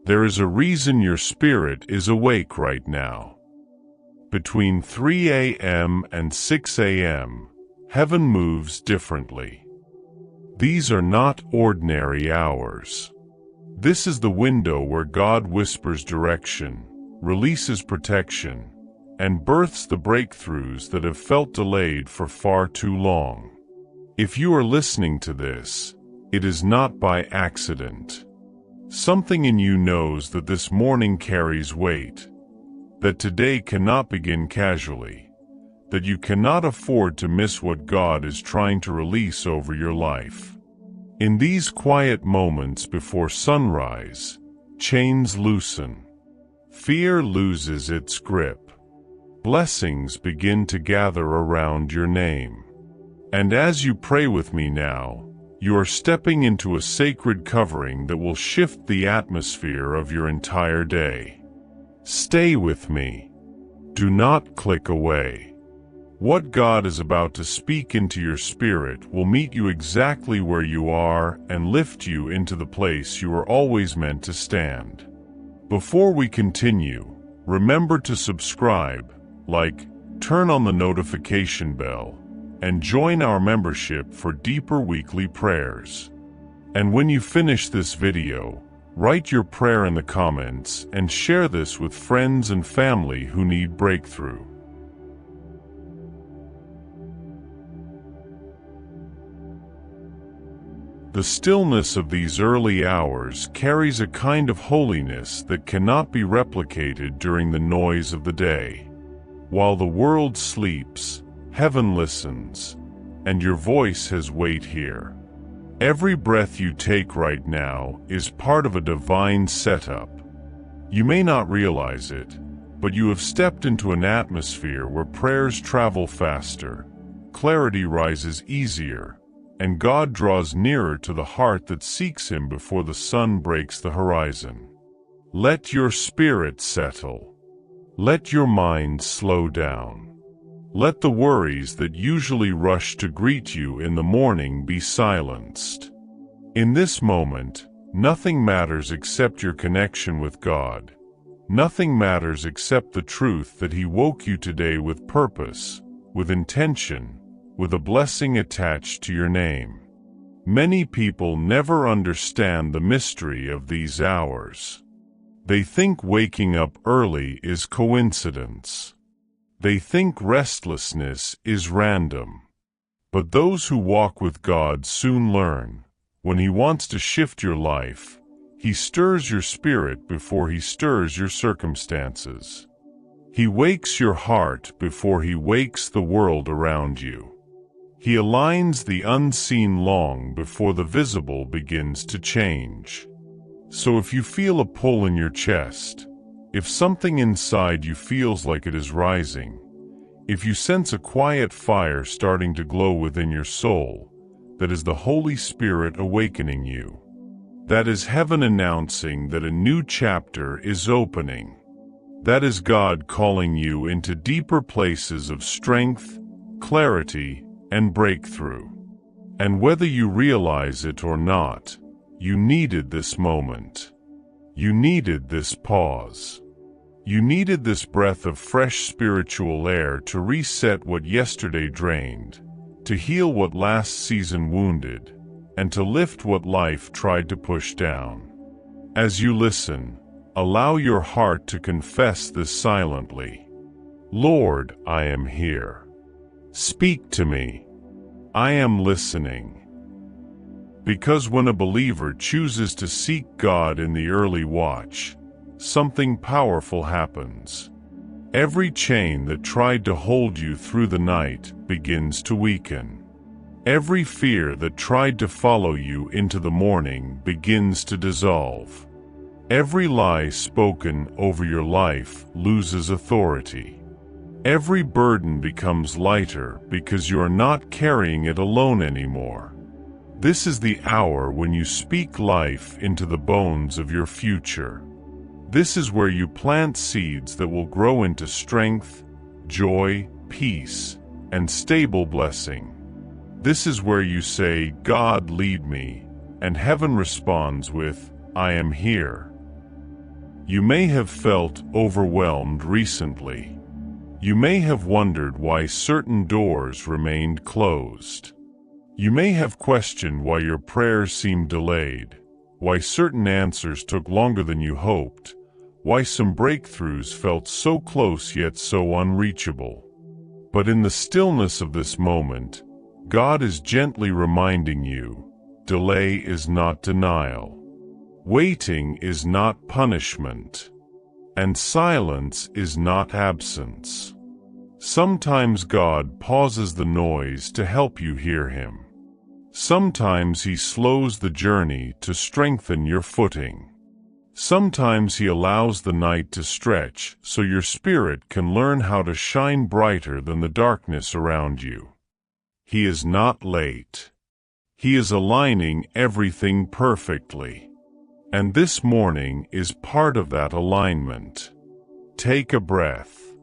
There is a reason your spirit is awake right now. Between 3 a.m. and 6 a.m., heaven moves differently. These are not ordinary hours. This is the window where God whispers direction, releases protection, and births the breakthroughs that have felt delayed for far too long. If you are listening to this, it is not by accident. Something in you knows that this morning carries weight, that today cannot begin casually, that you cannot afford to miss what God is trying to release over your life. In these quiet moments before sunrise, chains loosen. Fear loses its grip. Blessings begin to gather around your name. And as you pray with me now, you are stepping into a sacred covering that will shift the atmosphere of your entire day. Stay with me. Do not click away. What God is about to speak into your spirit will meet you exactly where you are and lift you into the place you are always meant to stand. Before we continue, remember to subscribe, like, turn on the notification bell, and join our membership for deeper weekly prayers. And when you finish this video, write your prayer in the comments and share this with friends and family who need breakthrough. The stillness of these early hours carries a kind of holiness that cannot be replicated during the noise of the day. While the world sleeps, heaven listens, and your voice has weight here. Every breath you take right now is part of a divine setup. You may not realize it, but you have stepped into an atmosphere where prayers travel faster, clarity rises easier, and God draws nearer to the heart that seeks Him before the sun breaks the horizon. Let your spirit settle. Let your mind slow down. Let the worries that usually rush to greet you in the morning be silenced. In this moment, nothing matters except your connection with God. Nothing matters except the truth that He woke you today with purpose, with intention, with a blessing attached to your name. Many people never understand the mystery of these hours. They think waking up early is coincidence. They think restlessness is random. But those who walk with God soon learn, when He wants to shift your life, He stirs your spirit before He stirs your circumstances. He wakes your heart before He wakes the world around you. He aligns the unseen long before the visible begins to change. So if you feel a pull in your chest, if something inside you feels like it is rising, if you sense a quiet fire starting to glow within your soul, that is the Holy Spirit awakening you. That is heaven announcing that a new chapter is opening. That is God calling you into deeper places of strength, clarity, and breakthrough. And whether you realize it or not, you needed this moment. You needed this pause. You needed this breath of fresh spiritual air to reset what yesterday drained, to heal what last season wounded, and to lift what life tried to push down. As you listen, allow your heart to confess this silently. Lord, I am here. Speak to me. I am listening. Because when a believer chooses to seek God in the early watch, something powerful happens. Every chain that tried to hold you through the night begins to weaken. Every fear that tried to follow you into the morning begins to dissolve. Every lie spoken over your life loses authority. Every burden becomes lighter because you are not carrying it alone anymore. This is the hour when you speak life into the bones of your future. This is where you plant seeds that will grow into strength, joy, peace, and stable blessing. This is where you say, God lead me, and heaven responds with, I am here. You may have felt overwhelmed recently. You may have wondered why certain doors remained closed. You may have questioned why your prayers seemed delayed, why certain answers took longer than you hoped, why some breakthroughs felt so close yet so unreachable. But in the stillness of this moment, God is gently reminding you, delay is not denial. Waiting is not punishment. And silence is not absence. Sometimes God pauses the noise to help you hear Him. Sometimes He slows the journey to strengthen your footing. Sometimes He allows the night to stretch so your spirit can learn how to shine brighter than the darkness around you. He is not late. He is aligning everything perfectly. And this morning is part of that alignment. Take a breath.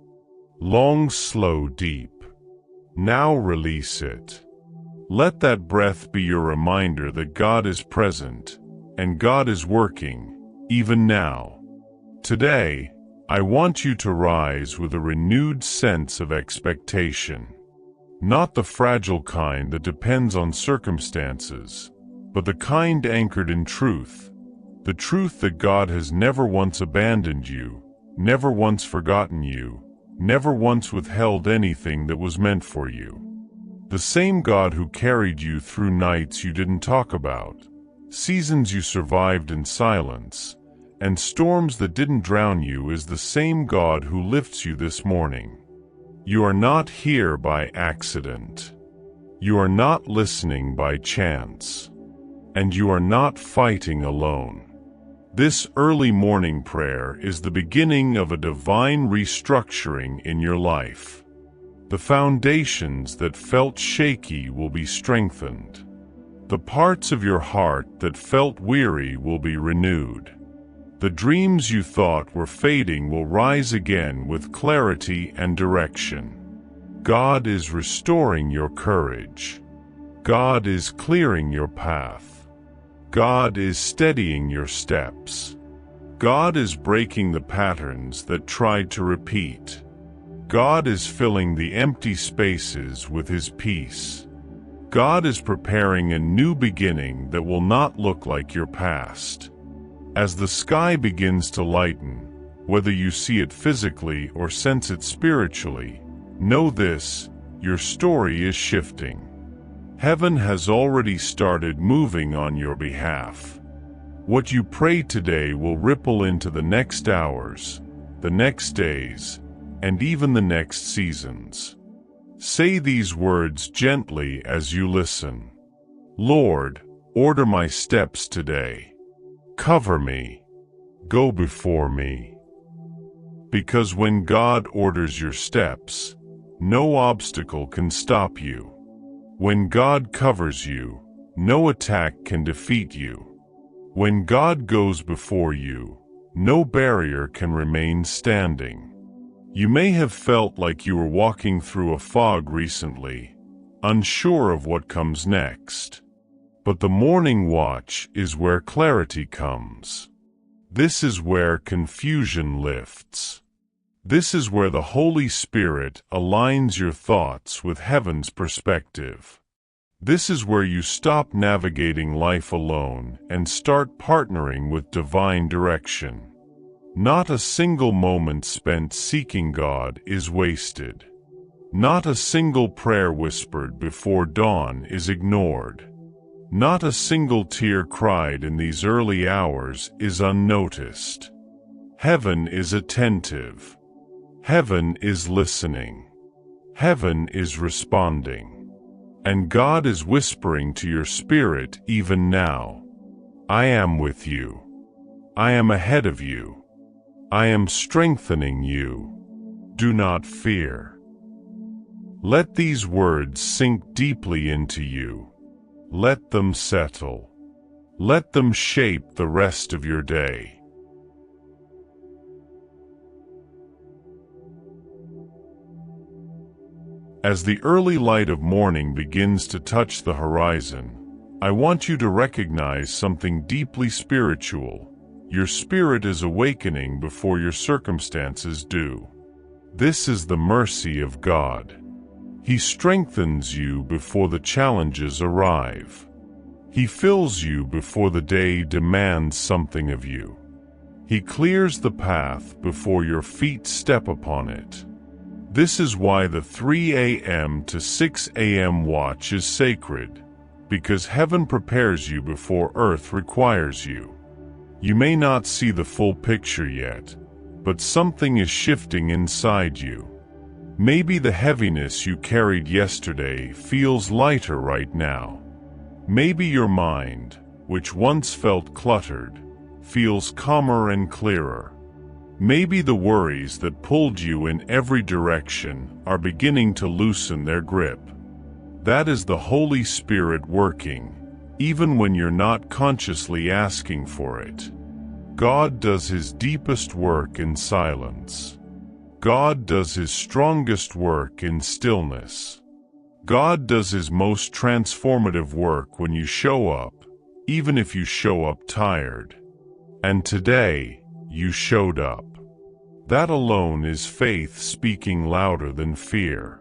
Long, slow, deep. Now release it. Let that breath be your reminder that God is present, and God is working, even now. Today, I want you to rise with a renewed sense of expectation. Not the fragile kind that depends on circumstances, but the kind anchored in truth. The truth that God has never once abandoned you, never once forgotten you, never once withheld anything that was meant for you. The same God who carried you through nights you didn't talk about, seasons you survived in silence, and storms that didn't drown you is the same God who lifts you this morning. You are not here by accident. You are not listening by chance. And you are not fighting alone. This early morning prayer is the beginning of a divine restructuring in your life. The foundations that felt shaky will be strengthened. The parts of your heart that felt weary will be renewed. The dreams you thought were fading will rise again with clarity and direction. God is restoring your courage. God is clearing your path. God is steadying your steps. God is breaking the patterns that tried to repeat. God is filling the empty spaces with His peace. God is preparing a new beginning that will not look like your past. As the sky begins to lighten, whether you see it physically or sense it spiritually, know this: your story is shifting. Heaven has already started moving on your behalf. What you pray today will ripple into the next hours, the next days, and even the next seasons. Say these words gently as you listen. Lord, order my steps today. Cover me. Go before me. Because when God orders your steps, no obstacle can stop you. When God covers you, no attack can defeat you. When God goes before you, no barrier can remain standing. You may have felt like you were walking through a fog recently, unsure of what comes next. But the morning watch is where clarity comes. This is where confusion lifts. This is where the Holy Spirit aligns your thoughts with heaven's perspective. This is where you stop navigating life alone and start partnering with divine direction. Not a single moment spent seeking God is wasted. Not a single prayer whispered before dawn is ignored. Not a single tear cried in these early hours is unnoticed. Heaven is attentive. Heaven is listening. Heaven is responding. And God is whispering to your spirit even now. I am with you. I am ahead of you. I am strengthening you. Do not fear. Let these words sink deeply into you. Let them settle. Let them shape the rest of your day. As the early light of morning begins to touch the horizon, I want you to recognize something deeply spiritual. Your spirit is awakening before your circumstances do. This is the mercy of God. He strengthens you before the challenges arrive. He fills you before the day demands something of you. He clears the path before your feet step upon it. This is why the 3 a.m. to 6 a.m. watch is sacred, because heaven prepares you before earth requires you. You may not see the full picture yet, but something is shifting inside you. Maybe the heaviness you carried yesterday feels lighter right now. Maybe your mind, which once felt cluttered, feels calmer and clearer. Maybe the worries that pulled you in every direction are beginning to loosen their grip. That is the Holy Spirit working, even when you're not consciously asking for it. God does His deepest work in silence. God does His strongest work in stillness. God does His most transformative work when you show up, even if you show up tired. And today, you showed up. That alone is faith speaking louder than fear.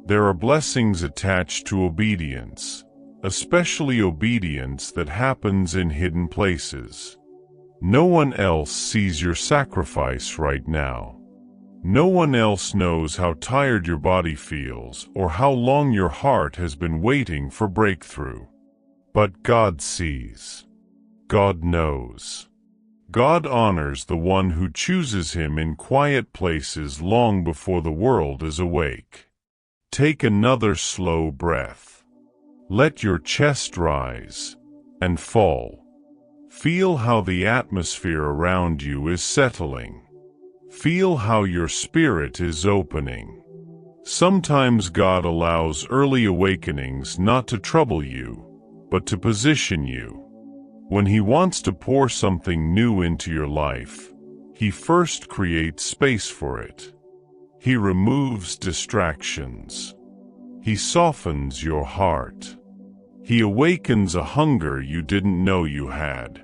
There are blessings attached to obedience, especially obedience that happens in hidden places. No one else sees your sacrifice right now. No one else knows how tired your body feels or how long your heart has been waiting for breakthrough. But God sees. God knows. God honors the one who chooses Him in quiet places long before the world is awake. Take another slow breath. Let your chest rise and fall. Feel how the atmosphere around you is settling. Feel how your spirit is opening. Sometimes God allows early awakenings not to trouble you, but to position you. When He wants to pour something new into your life, He first creates space for it. He removes distractions. He softens your heart. He awakens a hunger you didn't know you had.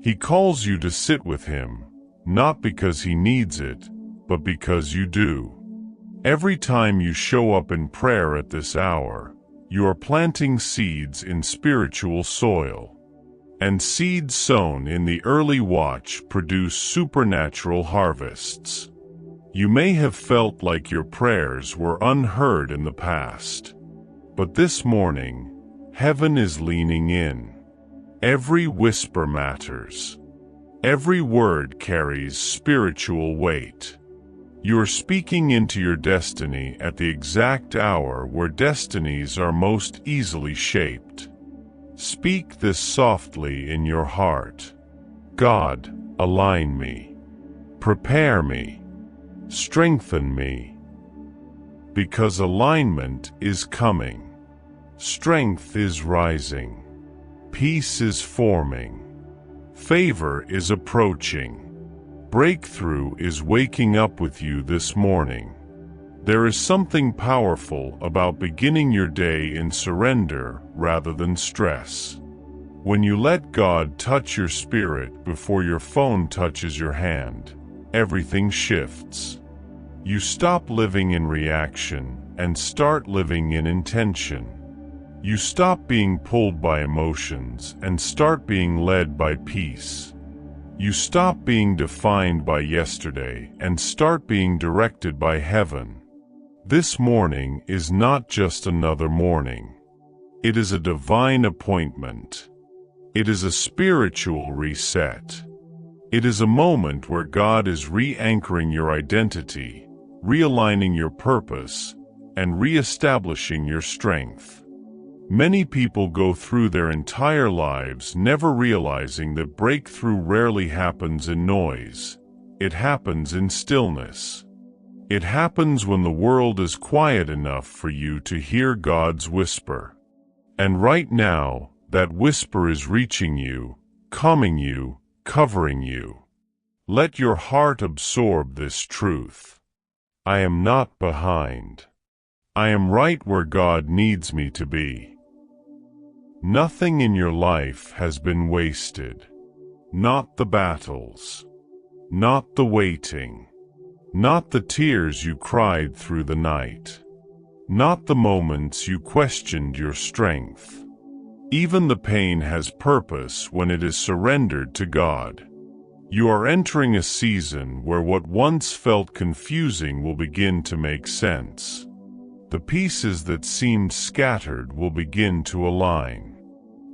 He calls you to sit with Him, not because He needs it, but because you do. Every time you show up in prayer at this hour, you are planting seeds in spiritual soil. And seeds sown in the early watch produce supernatural harvests. You may have felt like your prayers were unheard in the past. But this morning, heaven is leaning in. Every whisper matters. Every word carries spiritual weight. You are speaking into your destiny at the exact hour where destinies are most easily shaped. Speak this softly in your heart. God, align me. Prepare me. Strengthen me. Because alignment is coming. Strength is rising. Peace is forming. Favor is approaching. Breakthrough is waking up with you this morning. There is something powerful about beginning your day in surrender rather than stress. When you let God touch your spirit before your phone touches your hand, everything shifts. You stop living in reaction and start living in intention. You stop being pulled by emotions and start being led by peace. You stop being defined by yesterday and start being directed by heaven. This morning is not just another morning. It is a divine appointment. It is a spiritual reset. It is a moment where God is re-anchoring your identity, realigning your purpose, and re-establishing your strength. Many people go through their entire lives never realizing that breakthrough rarely happens in noise. It happens in stillness. It happens when the world is quiet enough for you to hear God's whisper. And right now, that whisper is reaching you, calming you, covering you. Let your heart absorb this truth. I am not behind. I am right where God needs me to be. Nothing in your life has been wasted. not the battles, not the waiting, not the tears you cried through the night, not the moments you questioned your strength. Even the pain has purpose when it is surrendered to God. You are entering a season where what once felt confusing will begin to make sense. The pieces that seemed scattered will begin to align.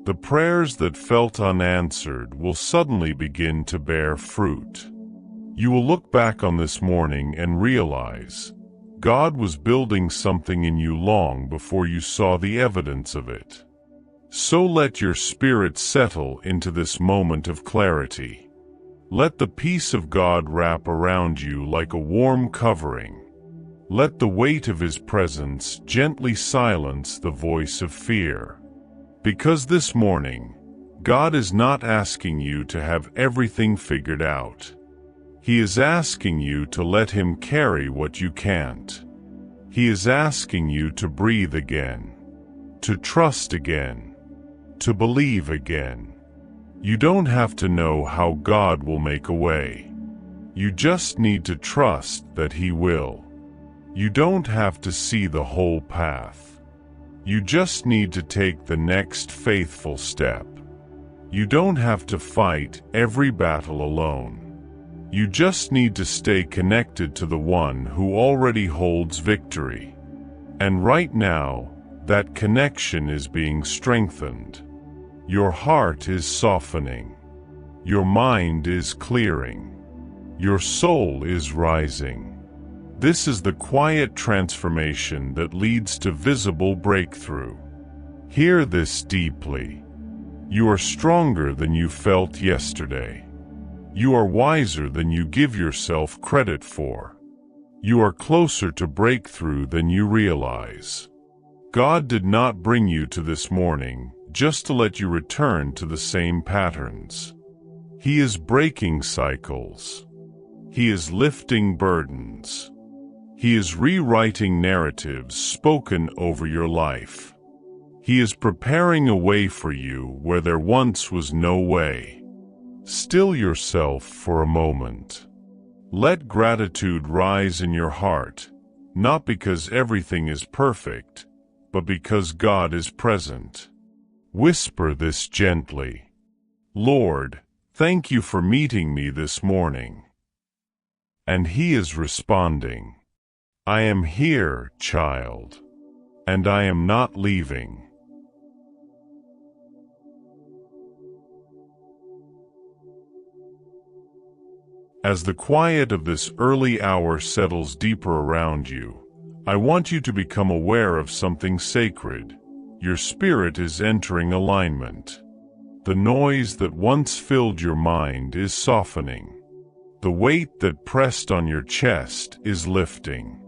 The prayers that felt unanswered will suddenly begin to bear fruit. You will look back on this morning and realize God was building something in you long before you saw the evidence of it. So let your spirit settle into this moment of clarity. Let the peace of God wrap around you like a warm covering. Let the weight of His presence gently silence the voice of fear. Because this morning, God is not asking you to have everything figured out. He is asking you to let Him carry what you can't. He is asking you to breathe again, to trust again, to believe again. You don't have to know how God will make a way. You just need to trust that He will. You don't have to see the whole path. You just need to take the next faithful step. You don't have to fight every battle alone. You just need to stay connected to the one who already holds victory. And right now, that connection is being strengthened. Your heart is softening. Your mind is clearing. Your soul is rising. This is the quiet transformation that leads to visible breakthrough. Hear this deeply. You are stronger than you felt yesterday. You are wiser than you give yourself credit for. You are closer to breakthrough than you realize. God did not bring you to this morning just to let you return to the same patterns. He is breaking cycles. He is lifting burdens. He is rewriting narratives spoken over your life. He is preparing a way for you where there once was no way. Still yourself for a moment. Let gratitude rise in your heart, not because everything is perfect, but because God is present. Whisper this gently. Lord, thank you for meeting me this morning. And He is responding. I am here, child, and I am not leaving. As the quiet of this early hour settles deeper around you, I want you to become aware of something sacred. Your spirit is entering alignment. The noise that once filled your mind is softening. The weight that pressed on your chest is lifting.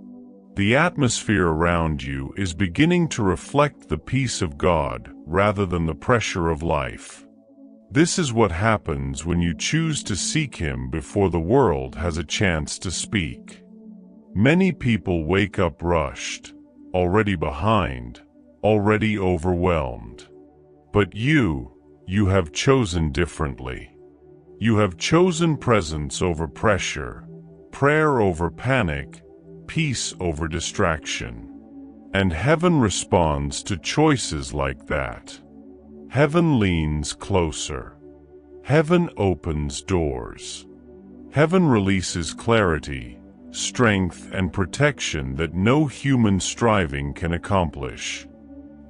The atmosphere around you is beginning to reflect the peace of God rather than the pressure of life. This is what happens when you choose to seek Him before the world has a chance to speak. Many people wake up rushed, already behind, already overwhelmed. But you have chosen differently. You have chosen presence over pressure, prayer over panic, peace over distraction. And heaven responds to choices like that. Heaven leans closer. Heaven opens doors. Heaven releases clarity, strength, and protection that no human striving can accomplish.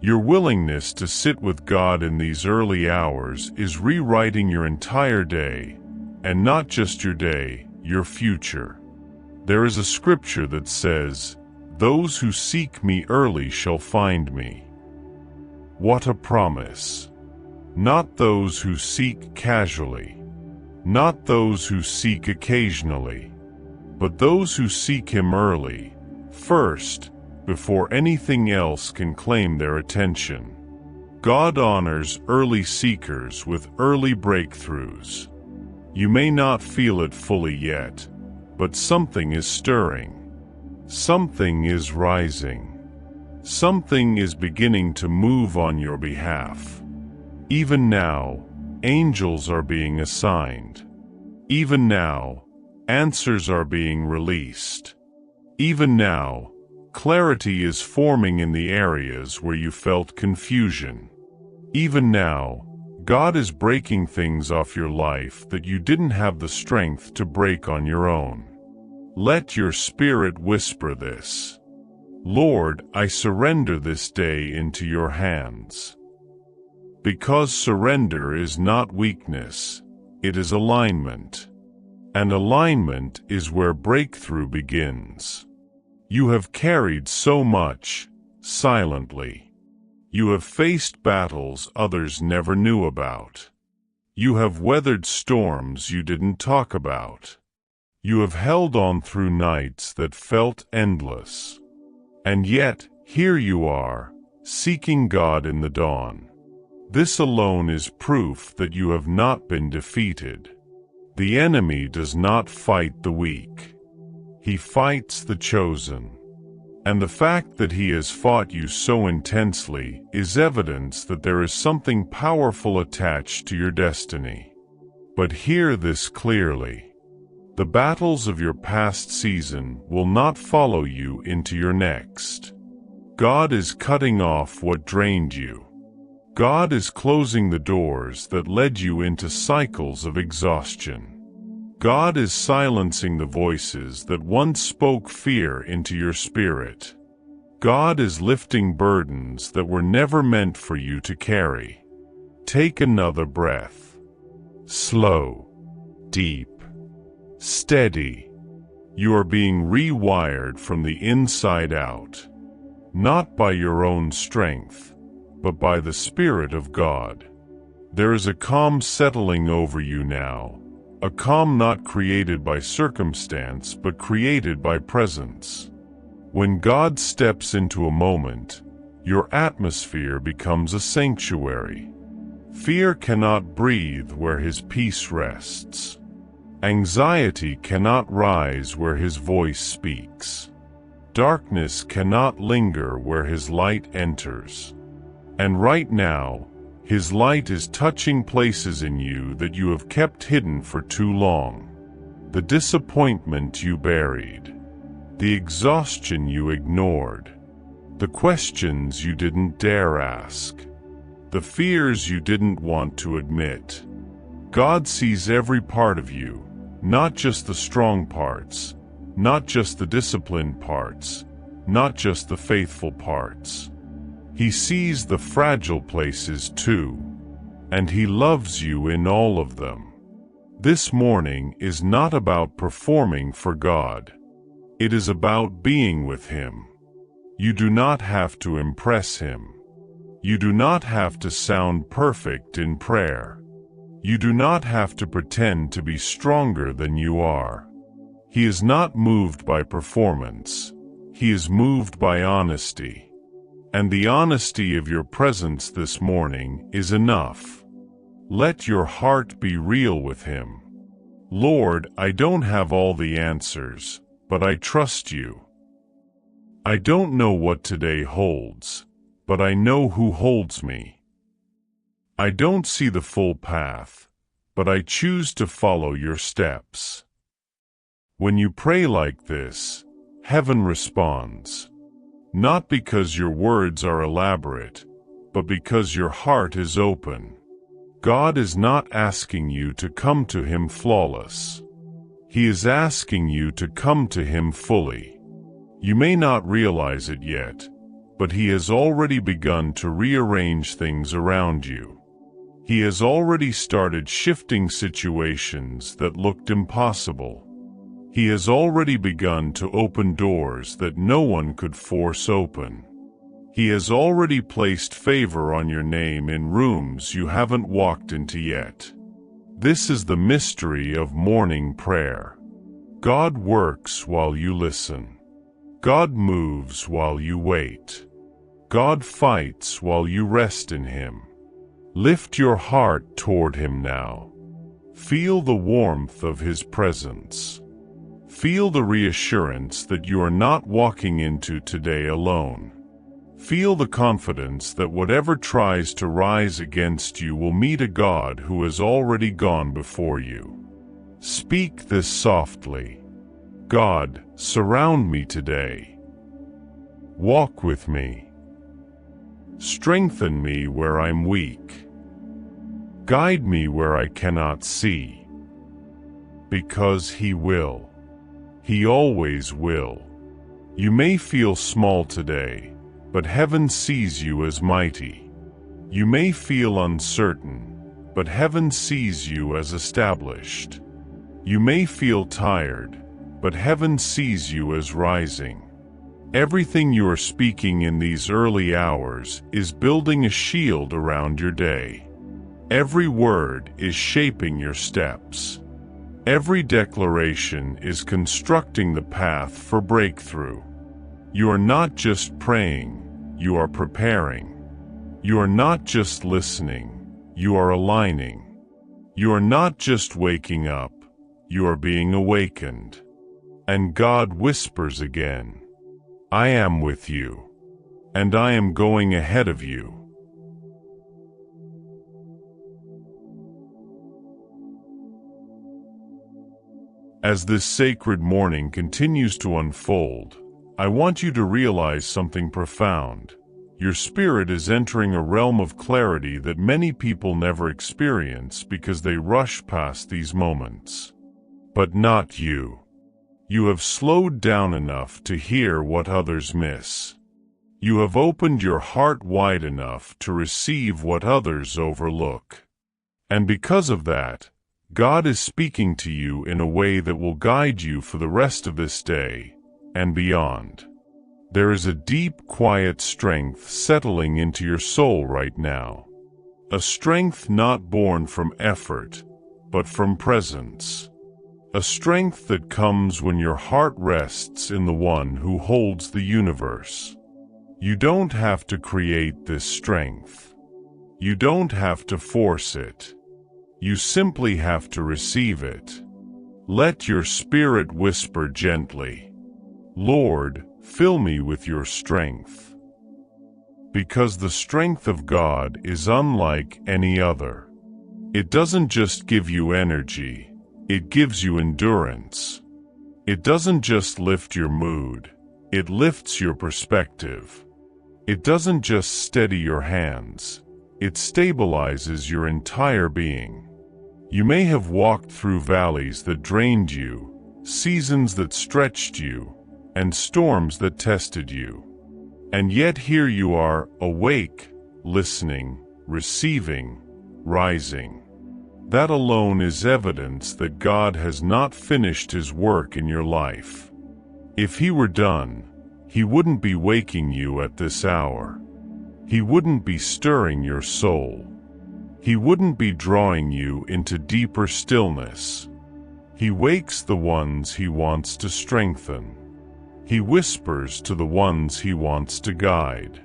Your willingness to sit with God in these early hours is rewriting your entire day, and not just your day, your future. There is a scripture that says, "Those who seek me early shall find me." What a promise! Not those who seek casually, not those who seek occasionally, but those who seek Him early, first, before anything else can claim their attention. God honors early seekers with early breakthroughs. You may not feel it fully yet, but something is stirring. Something is rising. Something is beginning to move on your behalf. Even now, angels are being assigned. Even now, answers are being released. Even now, clarity is forming in the areas where you felt confusion. Even now, God is breaking things off your life that you didn't have the strength to break on your own. Let your spirit whisper this. Lord, I surrender this day into your hands. Because surrender is not weakness, it is alignment. And alignment is where breakthrough begins. You have carried so much, silently. You have faced battles others never knew about. You have weathered storms you didn't talk about. You have held on through nights that felt endless. And yet, here you are, seeking God in the dawn. This alone is proof that you have not been defeated. The enemy does not fight the weak. He fights the chosen. And the fact that he has fought you so intensely is evidence that there is something powerful attached to your destiny. But hear this clearly. The battles of your past season will not follow you into your next. God is cutting off what drained you. God is closing the doors that led you into cycles of exhaustion. God is silencing the voices that once spoke fear into your spirit. God is lifting burdens that were never meant for you to carry. Take another breath. Slow, deep, steady. You are being rewired from the inside out, not by your own strength, but by the Spirit of God. There is a calm settling over you now. A calm not created by circumstance but created by presence. When God steps into a moment, your atmosphere becomes a sanctuary. Fear cannot breathe where His peace rests. Anxiety cannot rise where His voice speaks. Darkness cannot linger where His light enters. And right now, His light is touching places in you that you have kept hidden for too long. The disappointment you buried. The exhaustion you ignored. The questions you didn't dare ask. The fears you didn't want to admit. God sees every part of you, not just the strong parts, not just the disciplined parts, not just the faithful parts. He sees the fragile places too, and He loves you in all of them. This morning is not about performing for God. It is about being with Him. You do not have to impress Him. You do not have to sound perfect in prayer. You do not have to pretend to be stronger than you are. He is not moved by performance. He is moved by honesty. And the honesty of your presence this morning is enough. Let your heart be real with Him. Lord, I don't have all the answers, but I trust you. I don't know what today holds, but I know who holds me. I don't see the full path, but I choose to follow your steps. When you pray like this, heaven responds. Not because your words are elaborate, but because your heart is open. God is not asking you to come to Him flawless. He is asking you to come to Him fully. You may not realize it yet, but He has already begun to rearrange things around you. He has already started shifting situations that looked impossible. He has already begun to open doors that no one could force open. He has already placed favor on your name in rooms you haven't walked into yet. This is the mystery of morning prayer. God works while you listen. God moves while you wait. God fights while you rest in Him. Lift your heart toward Him now. Feel the warmth of His presence. Feel the reassurance that you are not walking into today alone. Feel the confidence that whatever tries to rise against you will meet a God who has already gone before you. Speak this softly. God, surround me today. Walk with me. Strengthen me where I'm weak. Guide me where I cannot see. Because He will. He always will. You may feel small today, but heaven sees you as mighty. You may feel uncertain, but heaven sees you as established. You may feel tired, but heaven sees you as rising. Everything you are speaking in these early hours is building a shield around your day. Every word is shaping your steps. Every declaration is constructing the path for breakthrough. You are not just praying, you are preparing. You are not just listening, you are aligning. You are not just waking up, you are being awakened. And God whispers again, I am with you, and I am going ahead of you. As this sacred morning continues to unfold, I want you to realize something profound. Your spirit is entering a realm of clarity that many people never experience because they rush past these moments. But not you. You have slowed down enough to hear what others miss. You have opened your heart wide enough to receive what others overlook. And because of that, God is speaking to you in a way that will guide you for the rest of this day and beyond. There is a deep, quiet strength settling into your soul right now. A strength not born from effort, but from presence. A strength that comes when your heart rests in the one who holds the universe. You don't have to create this strength. You don't have to force it. You simply have to receive it. Let your spirit whisper gently, Lord, fill me with your strength. Because the strength of God is unlike any other. It doesn't just give you energy, it gives you endurance. It doesn't just lift your mood, it lifts your perspective. It doesn't just steady your hands, it stabilizes your entire being. You may have walked through valleys that drained you, seasons that stretched you, and storms that tested you. And yet here you are, awake, listening, receiving, rising. That alone is evidence that God has not finished His work in your life. If He were done, He wouldn't be waking you at this hour. He wouldn't be stirring your soul. He wouldn't be drawing you into deeper stillness. He wakes the ones He wants to strengthen. He whispers to the ones He wants to guide.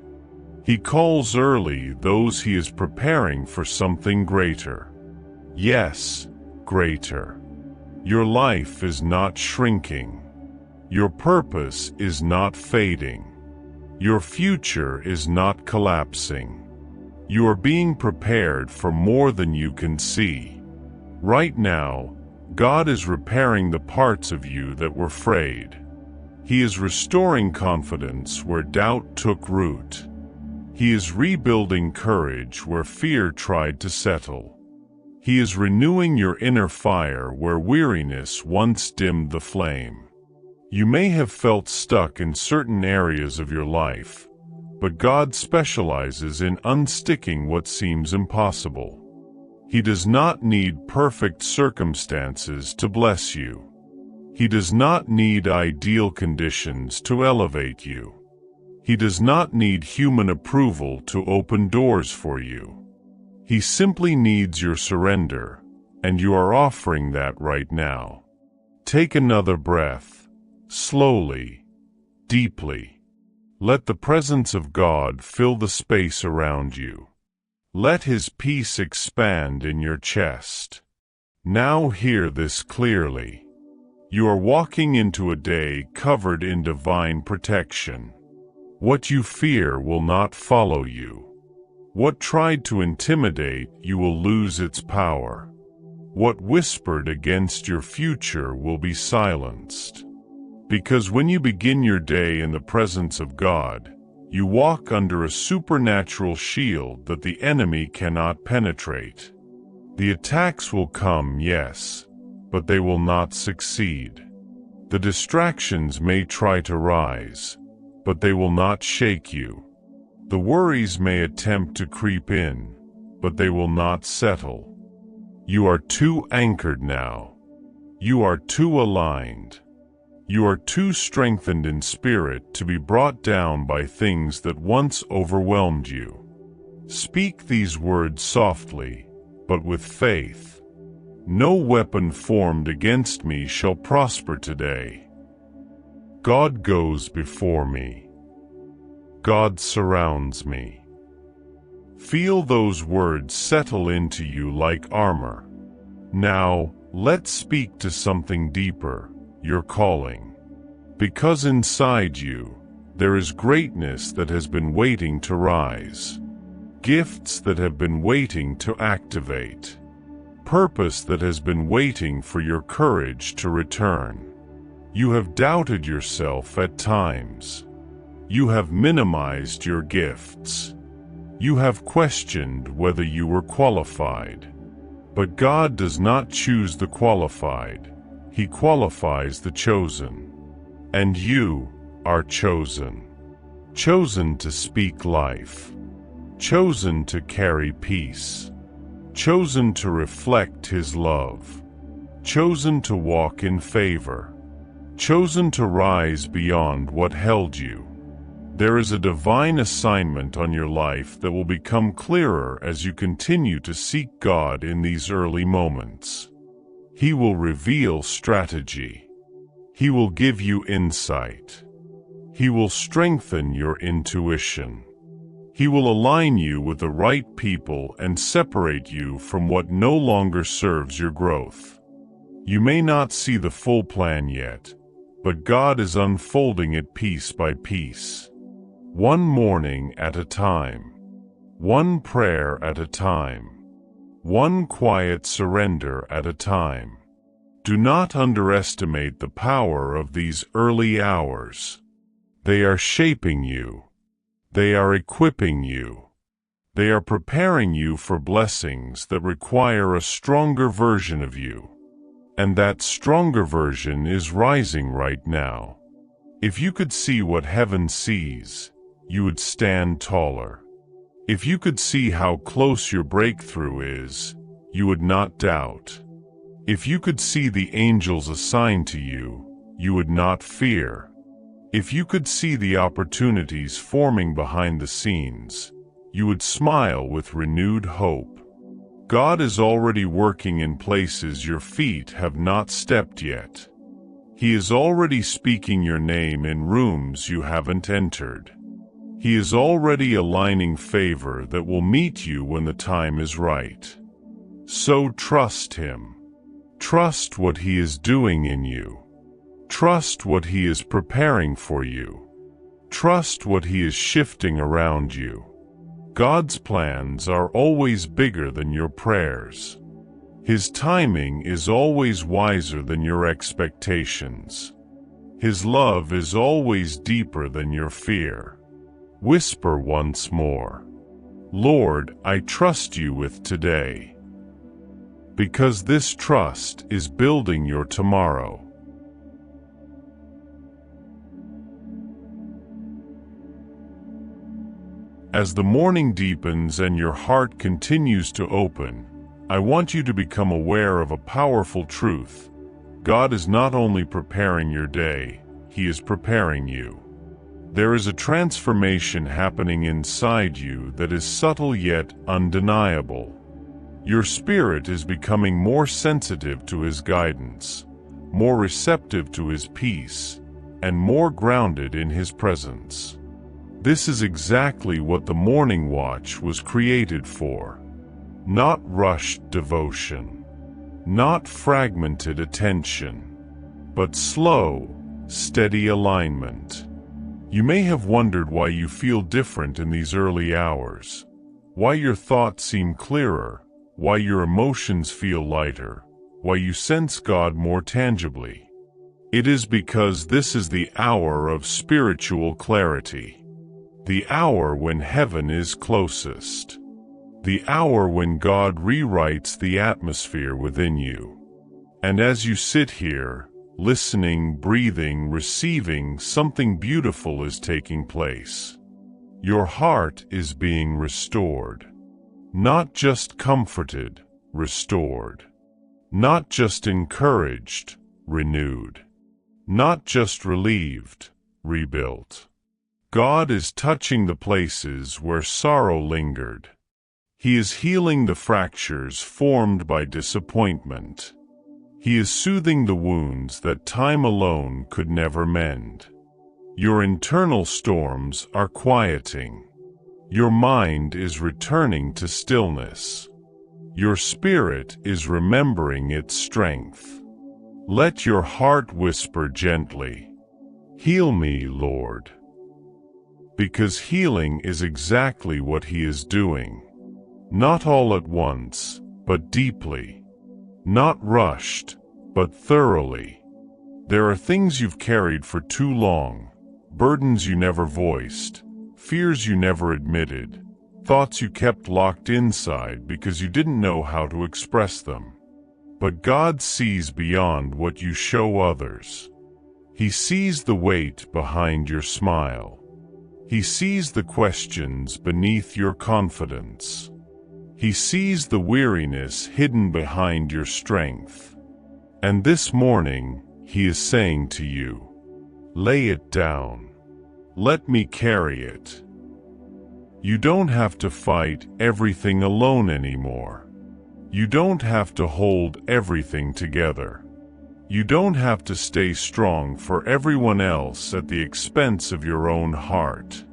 He calls early those He is preparing for something greater. Yes, greater. Your life is not shrinking. Your purpose is not fading. Your future is not collapsing. You are being prepared for more than you can see. Right now, God is repairing the parts of you that were frayed. He is restoring confidence where doubt took root. He is rebuilding courage where fear tried to settle. He is renewing your inner fire where weariness once dimmed the flame. You may have felt stuck in certain areas of your life, but God specializes in unsticking what seems impossible. He does not need perfect circumstances to bless you. He does not need ideal conditions to elevate you. He does not need human approval to open doors for you. He simply needs your surrender, and you are offering that right now. Take another breath, slowly, deeply. Let the presence of God fill the space around you. Let His peace expand in your chest. Now hear this clearly. You are walking into a day covered in divine protection. What you fear will not follow you. What tried to intimidate you will lose its power. What whispered against your future will be silenced. Because when you begin your day in the presence of God, you walk under a supernatural shield that the enemy cannot penetrate. The attacks will come, yes, but they will not succeed. The distractions may try to rise, but they will not shake you. The worries may attempt to creep in, but they will not settle. You are too anchored now. You are too aligned. You are too strengthened in spirit to be brought down by things that once overwhelmed you. Speak these words softly, but with faith. No weapon formed against me shall prosper today. God goes before me. God surrounds me. Feel those words settle into you like armor. Now, let's speak to something deeper, your calling. Because inside you, there is greatness that has been waiting to rise. Gifts that have been waiting to activate. Purpose that has been waiting for your courage to return. You have doubted yourself at times. You have minimized your gifts. You have questioned whether you were qualified. But God does not choose the qualified. He qualifies the chosen. And you are chosen. Chosen to speak life. Chosen to carry peace. Chosen to reflect His love. Chosen to walk in favor. Chosen to rise beyond what held you. There is a divine assignment on your life that will become clearer as you continue to seek God in these early moments. He will reveal strategy. He will give you insight. He will strengthen your intuition. He will align you with the right people and separate you from what no longer serves your growth. You may not see the full plan yet, but God is unfolding it piece by piece. One morning at a time. One prayer at a time. One quiet surrender at a time. Do not underestimate the power of these early hours. They are shaping you. They are equipping you. They are preparing you for blessings that require a stronger version of you. And that stronger version is rising right now. If you could see what heaven sees, you would stand taller. If you could see how close your breakthrough is, you would not doubt. If you could see the angels assigned to you, you would not fear. If you could see the opportunities forming behind the scenes, you would smile with renewed hope. God is already working in places your feet have not stepped yet. He is already speaking your name in rooms you haven't entered. He is already aligning favor that will meet you when the time is right. So trust Him. Trust what He is doing in you. Trust what He is preparing for you. Trust what He is shifting around you. God's plans are always bigger than your prayers. His timing is always wiser than your expectations. His love is always deeper than your fear. Whisper once more, Lord, I trust you with today. Because this trust is building your tomorrow. As the morning deepens and your heart continues to open, I want you to become aware of a powerful truth. God is not only preparing your day, He is preparing you. There is a transformation happening inside you that is subtle yet undeniable. Your spirit is becoming more sensitive to His guidance, more receptive to His peace, and more grounded in His presence. This is exactly what the morning watch was created for. Not rushed devotion, not fragmented attention, but slow, steady alignment. You may have wondered why you feel different in these early hours, why your thoughts seem clearer, why your emotions feel lighter, why you sense God more tangibly. It is because this is the hour of spiritual clarity, the hour when heaven is closest, the hour when God rewrites the atmosphere within you. And as you sit here, listening, breathing, receiving, something beautiful is taking place. Your heart is being restored. Not just comforted, restored. Not just encouraged, renewed. Not just relieved, rebuilt. God is touching the places where sorrow lingered. He is healing the fractures formed by disappointment. He is soothing the wounds that time alone could never mend. Your internal storms are quieting. Your mind is returning to stillness. Your spirit is remembering its strength. Let your heart whisper gently, "Heal me, Lord." Because healing is exactly what He is doing. Not all at once, but deeply. Not rushed, but thoroughly. There are things you've carried for too long, burdens you never voiced, fears you never admitted, thoughts you kept locked inside because you didn't know how to express them. But God sees beyond what you show others. He sees the weight behind your smile. He sees the questions beneath your confidence. He sees the weariness hidden behind your strength. And this morning, He is saying to you, lay it down. Let me carry it. You don't have to fight everything alone anymore. You don't have to hold everything together. You don't have to stay strong for everyone else at the expense of your own heart.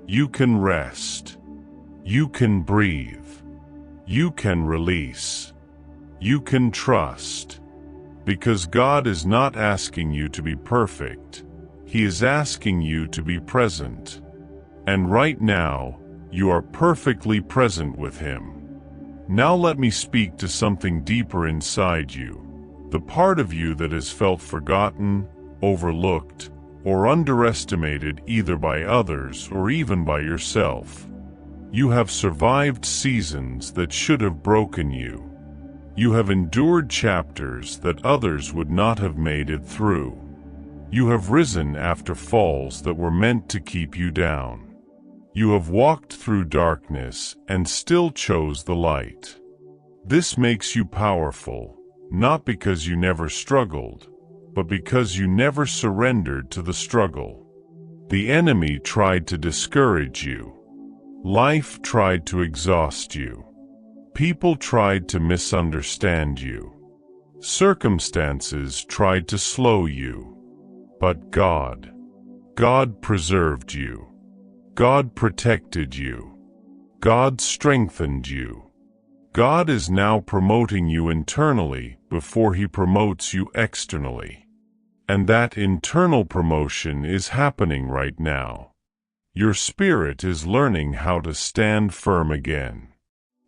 You can rest. You can breathe. You can release. You can trust. Because God is not asking you to be perfect. He is asking you to be present. And right now, you are perfectly present with Him. Now let me speak to something deeper inside you, the part of you that has felt forgotten, overlooked, or underestimated either by others or even by yourself. You have survived seasons that should have broken you. You have endured chapters that others would not have made it through. You have risen after falls that were meant to keep you down. You have walked through darkness and still chose the light. This makes you powerful, not because you never struggled, but because you never surrendered to the struggle. The enemy tried to discourage you. Life tried to exhaust you. People tried to misunderstand you. Circumstances tried to slow you. But God preserved you. God protected you. God strengthened you. God is now promoting you internally before He promotes you externally. And that internal promotion is happening right now. Your spirit is learning how to stand firm again.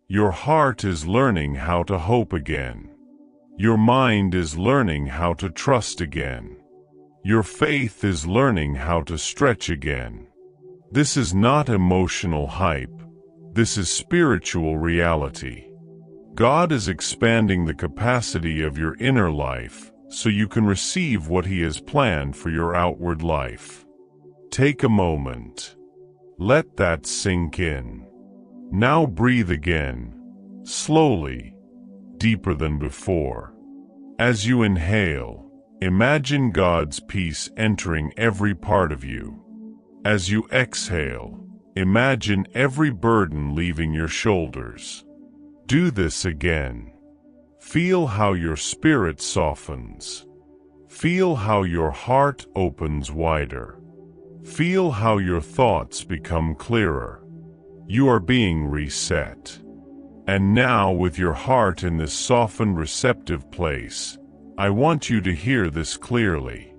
Your heart is learning how to hope again. Your mind is learning how to trust again. Your faith is learning how to stretch again. This is not emotional hype. This is spiritual reality. God is expanding the capacity of your inner life so you can receive what He has planned for your outward life. Take a moment. Let that sink in. Now breathe again, slowly, deeper than before. As you inhale, imagine God's peace entering every part of you. As you exhale, imagine every burden leaving your shoulders. Do this again. Feel how your spirit softens. Feel how your heart opens wider. Feel how your thoughts become clearer. You are being reset. And now, with your heart in this softened, receptive place, I want you to hear this clearly.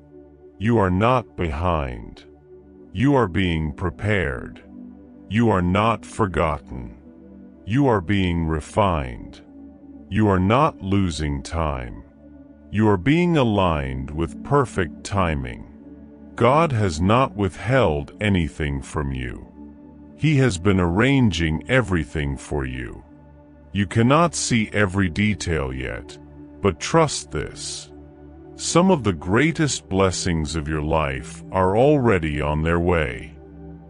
You are not behind. You are being prepared. You are not forgotten. You are being refined. You are not losing time. You are being aligned with perfect timing. God has not withheld anything from you. He has been arranging everything for you. You cannot see every detail yet, but trust this. Some of the greatest blessings of your life are already on their way.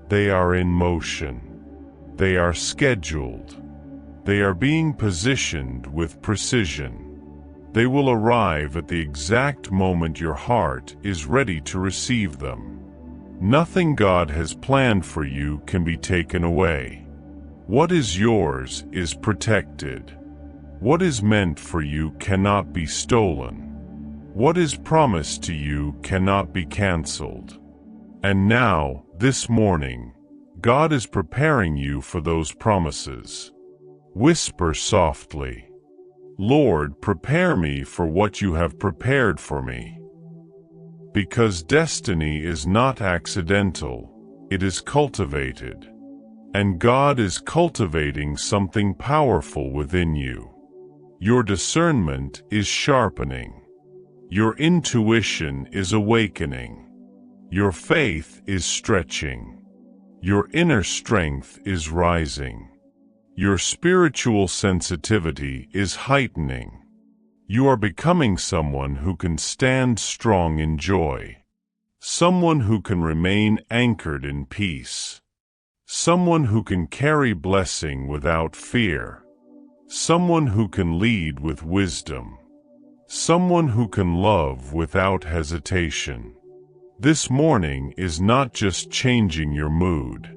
They are in motion. They are scheduled. They are being positioned with precision. They will arrive at the exact moment your heart is ready to receive them. Nothing God has planned for you can be taken away. What is yours is protected. What is meant for you cannot be stolen. What is promised to you cannot be canceled. And now, this morning, God is preparing you for those promises. Whisper softly, "Lord, prepare me for what you have prepared for me." Because destiny is not accidental, it is cultivated. And God is cultivating something powerful within you. Your discernment is sharpening. Your intuition is awakening. Your faith is stretching. Your inner strength is rising. Your spiritual sensitivity is heightening. You are becoming someone who can stand strong in joy. Someone who can remain anchored in peace. Someone who can carry blessing without fear. Someone who can lead with wisdom. Someone who can love without hesitation. This morning is not just changing your mood.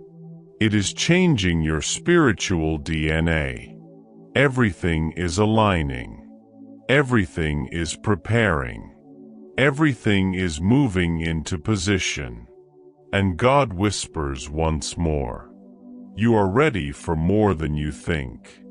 It is changing your spiritual DNA. Everything is aligning. Everything is preparing. Everything is moving into position. And God whispers once more, "You are ready for more than you think."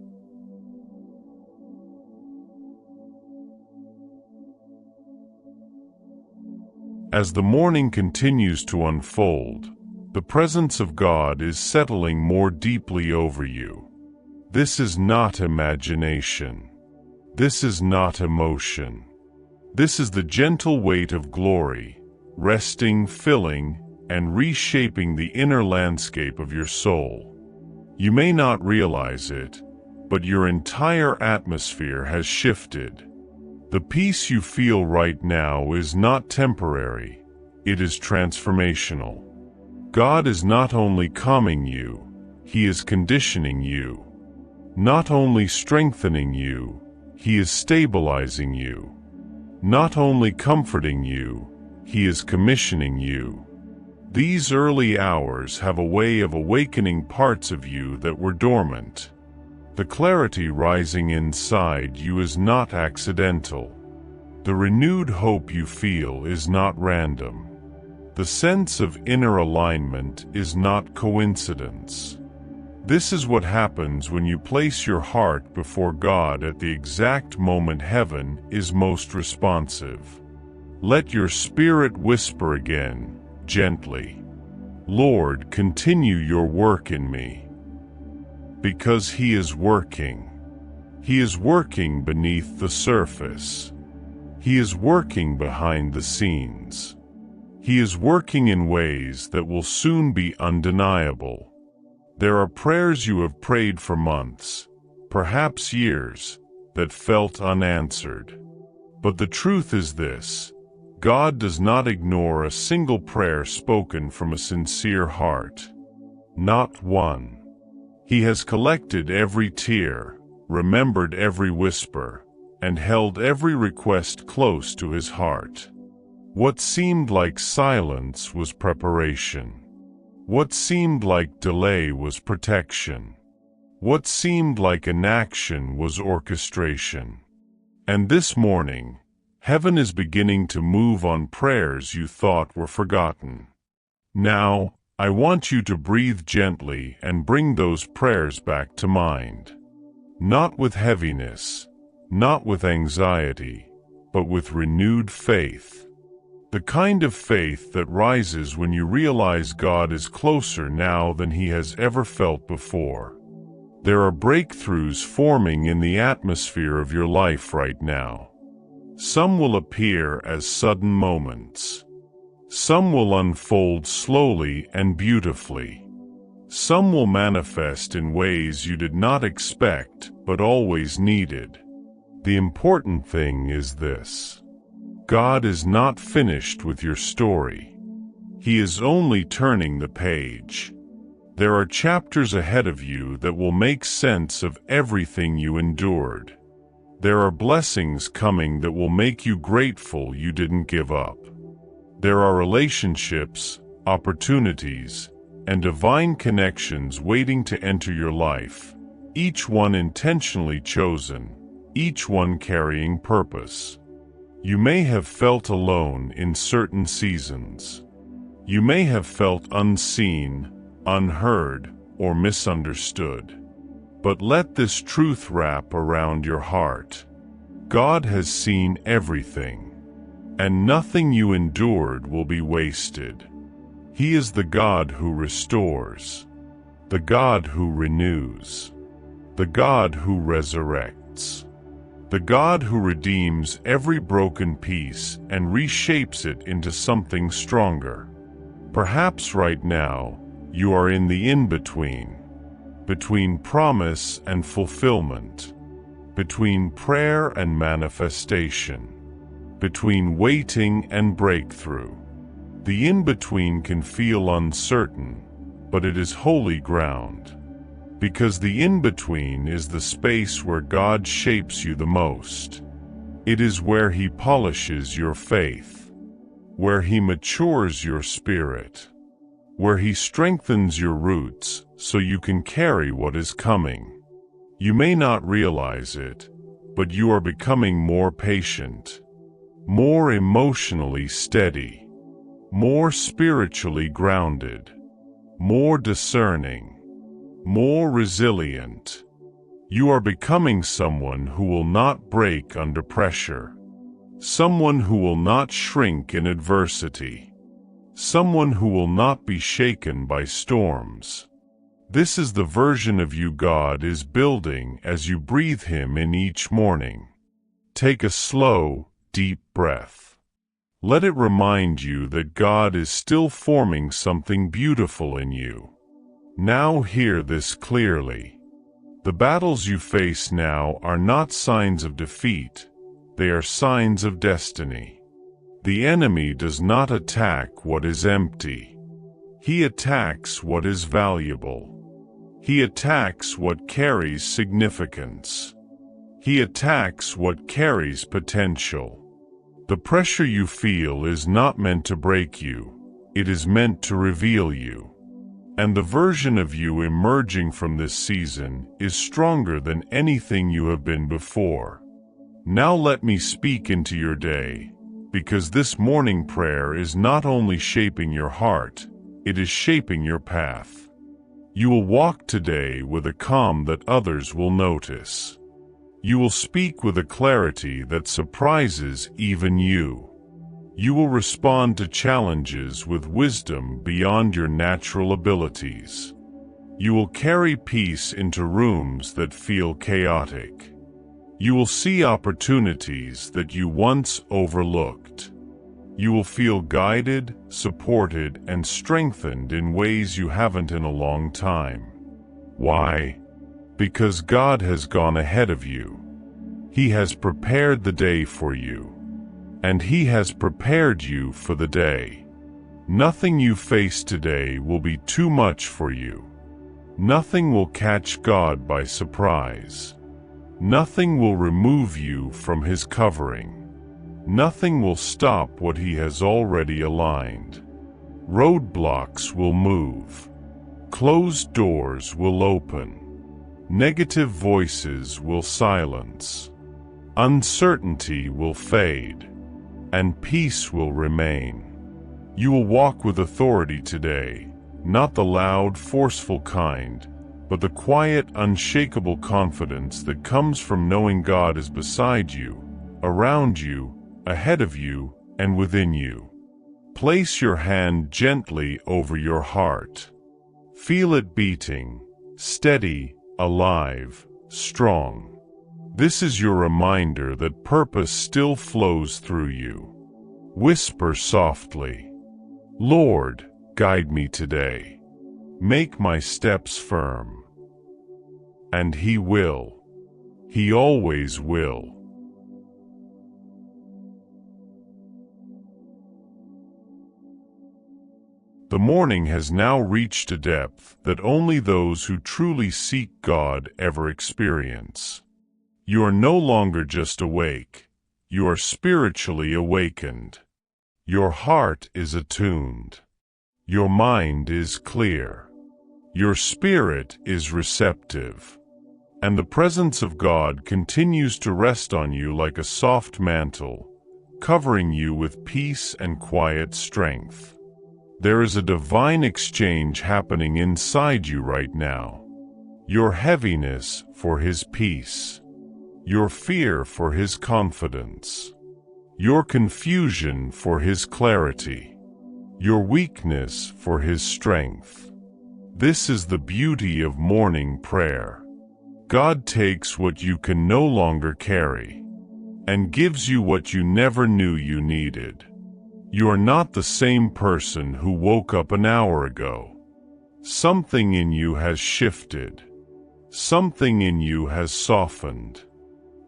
As the morning continues to unfold, the presence of God is settling more deeply over you. This is not imagination. This is not emotion. This is the gentle weight of glory, resting, filling, and reshaping the inner landscape of your soul. You may not realize it, but your entire atmosphere has shifted. The peace you feel right now is not temporary, it is transformational. God is not only calming you, He is conditioning you. Not only strengthening you, He is stabilizing you. Not only comforting you, He is commissioning you. These early hours have a way of awakening parts of you that were dormant. The clarity rising inside you is not accidental. The renewed hope you feel is not random. The sense of inner alignment is not coincidence. This is what happens when you place your heart before God at the exact moment heaven is most responsive. Let your spirit whisper again, gently, "Lord, continue your work in me." Because He is working. He is working beneath the surface. He is working behind the scenes. He is working in ways that will soon be undeniable. There are prayers you have prayed for months, perhaps years, that felt unanswered. But the truth is this: God does not ignore a single prayer spoken from a sincere heart. Not one. He has collected every tear, remembered every whisper, and held every request close to His heart. What seemed like silence was preparation. What seemed like delay was protection. What seemed like inaction was orchestration. And this morning, heaven is beginning to move on prayers you thought were forgotten. Now, I want you to breathe gently and bring those prayers back to mind. Not with heaviness, not with anxiety, but with renewed faith. The kind of faith that rises when you realize God is closer now than he has ever felt before. There are breakthroughs forming in the atmosphere of your life right now. Some will appear as sudden moments. Some will unfold slowly and beautifully. Some will manifest in ways you did not expect but always needed. The important thing is this: God is not finished with your story. He is only turning the page. There are chapters ahead of you that will make sense of everything you endured. There are blessings coming that will make you grateful you didn't give up. There are relationships, opportunities, and divine connections waiting to enter your life, each one intentionally chosen, each one carrying purpose. You may have felt alone in certain seasons. You may have felt unseen, unheard, or misunderstood. But let this truth wrap around your heart. God has seen everything, and nothing you endured will be wasted. He is the God who restores, the God who renews, the God who resurrects, the God who redeems every broken piece and reshapes it into something stronger. Perhaps right now, you are in the in-between, between promise and fulfillment, between prayer and manifestation, between waiting and breakthrough. The in-between can feel uncertain, but it is holy ground, because the in-between is the space where God shapes you the most. It is where He polishes your faith, where He matures your spirit, where He strengthens your roots so you can carry what is coming. You may not realize it, but you are becoming more patient, more emotionally steady, more spiritually grounded, more discerning, more resilient. You are becoming someone who will not break under pressure, someone who will not shrink in adversity, someone who will not be shaken by storms. This is the version of you God is building as you breathe Him in each morning. Take a slow, deep breath. Let it remind you that God is still forming something beautiful in you. Now hear this clearly. The battles you face now are not signs of defeat, they are signs of destiny. The enemy does not attack what is empty. He attacks what is valuable. He attacks what carries significance. He attacks what carries potential. The pressure you feel is not meant to break you, it is meant to reveal you. And the version of you emerging from this season is stronger than anything you have been before. Now let me speak into your day, because this morning prayer is not only shaping your heart, it is shaping your path. You will walk today with a calm that others will notice. You will speak with a clarity that surprises even you. You will respond to challenges with wisdom beyond your natural abilities. You will carry peace into rooms that feel chaotic. You will see opportunities that you once overlooked. You will feel guided, supported, and strengthened in ways you haven't in a long time. Why? Because God has gone ahead of you. He has prepared the day for you. And He has prepared you for the day. Nothing you face today will be too much for you. Nothing will catch God by surprise. Nothing will remove you from His covering. Nothing will stop what He has already aligned. Roadblocks will move. Closed doors will open. Negative voices will silence. Uncertainty will fade. And peace will remain. You will walk with authority today, not the loud, forceful kind, but the quiet, unshakable confidence that comes from knowing God is beside you, around you, ahead of you, and within you. Place your hand gently over your heart. Feel it beating, steady, alive, strong. This is your reminder that purpose still flows through you. Whisper softly, "Lord, guide me today. Make my steps firm." And He will. He always will. The morning has now reached a depth that only those who truly seek God ever experience. You are no longer just awake, you are spiritually awakened. Your heart is attuned. Your mind is clear. Your spirit is receptive. And the presence of God continues to rest on you like a soft mantle, covering you with peace and quiet strength. There is a divine exchange happening inside you right now. Your heaviness for His peace. Your fear for His confidence. Your confusion for His clarity. Your weakness for His strength. This is the beauty of morning prayer. God takes what you can no longer carry and gives you what you never knew you needed. You are not the same person who woke up an hour ago. Something in you has shifted. Something in you has softened.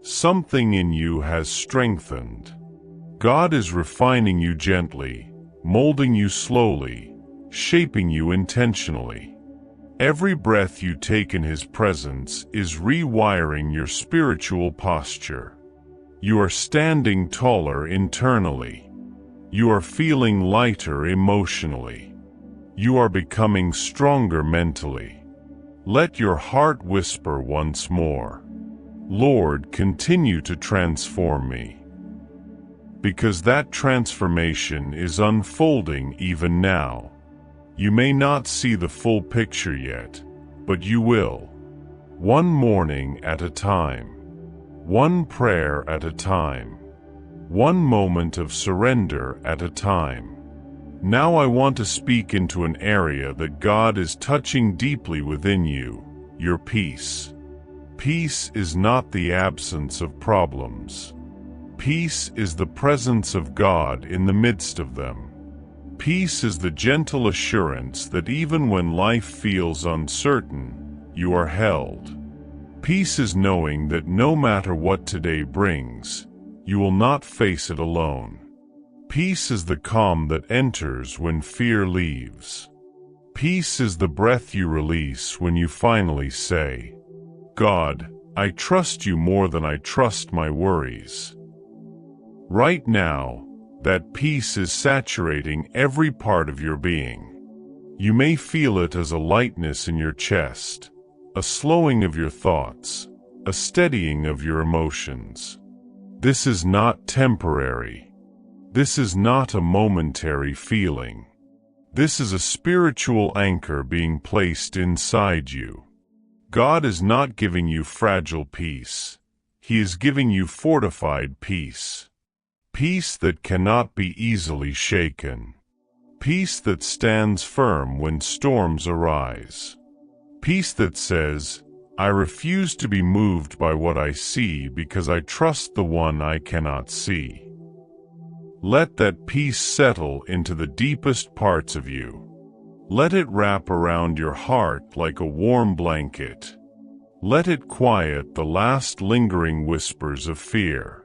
Something in you has strengthened. God is refining you gently, molding you slowly, shaping you intentionally. Every breath you take in His presence is rewiring your spiritual posture. You are standing taller internally. You are feeling lighter emotionally. You are becoming stronger mentally. Let your heart whisper once more, "Lord, continue to transform me." Because that transformation is unfolding even now. You may not see the full picture yet, but you will. One morning at a time. One prayer at a time. One moment of surrender at a time. Now I want to speak into an area that God is touching deeply within you, your peace. Peace is not the absence of problems. Peace is the presence of God in the midst of them. Peace is the gentle assurance that even when life feels uncertain, you are held. Peace is knowing that no matter what today brings, you will not face it alone. Peace is the calm that enters when fear leaves. Peace is the breath you release when you finally say, "God, I trust you more than I trust my worries." Right now, that peace is saturating every part of your being. You may feel it as a lightness in your chest, a slowing of your thoughts, a steadying of your emotions. This is not temporary. This is not a momentary feeling. This is a spiritual anchor being placed inside you. God is not giving you fragile peace. He is giving you fortified peace. Peace that cannot be easily shaken. Peace that stands firm when storms arise. Peace that says, "I refuse to be moved by what I see because I trust the one I cannot see." Let that peace settle into the deepest parts of you. Let it wrap around your heart like a warm blanket. Let it quiet the last lingering whispers of fear.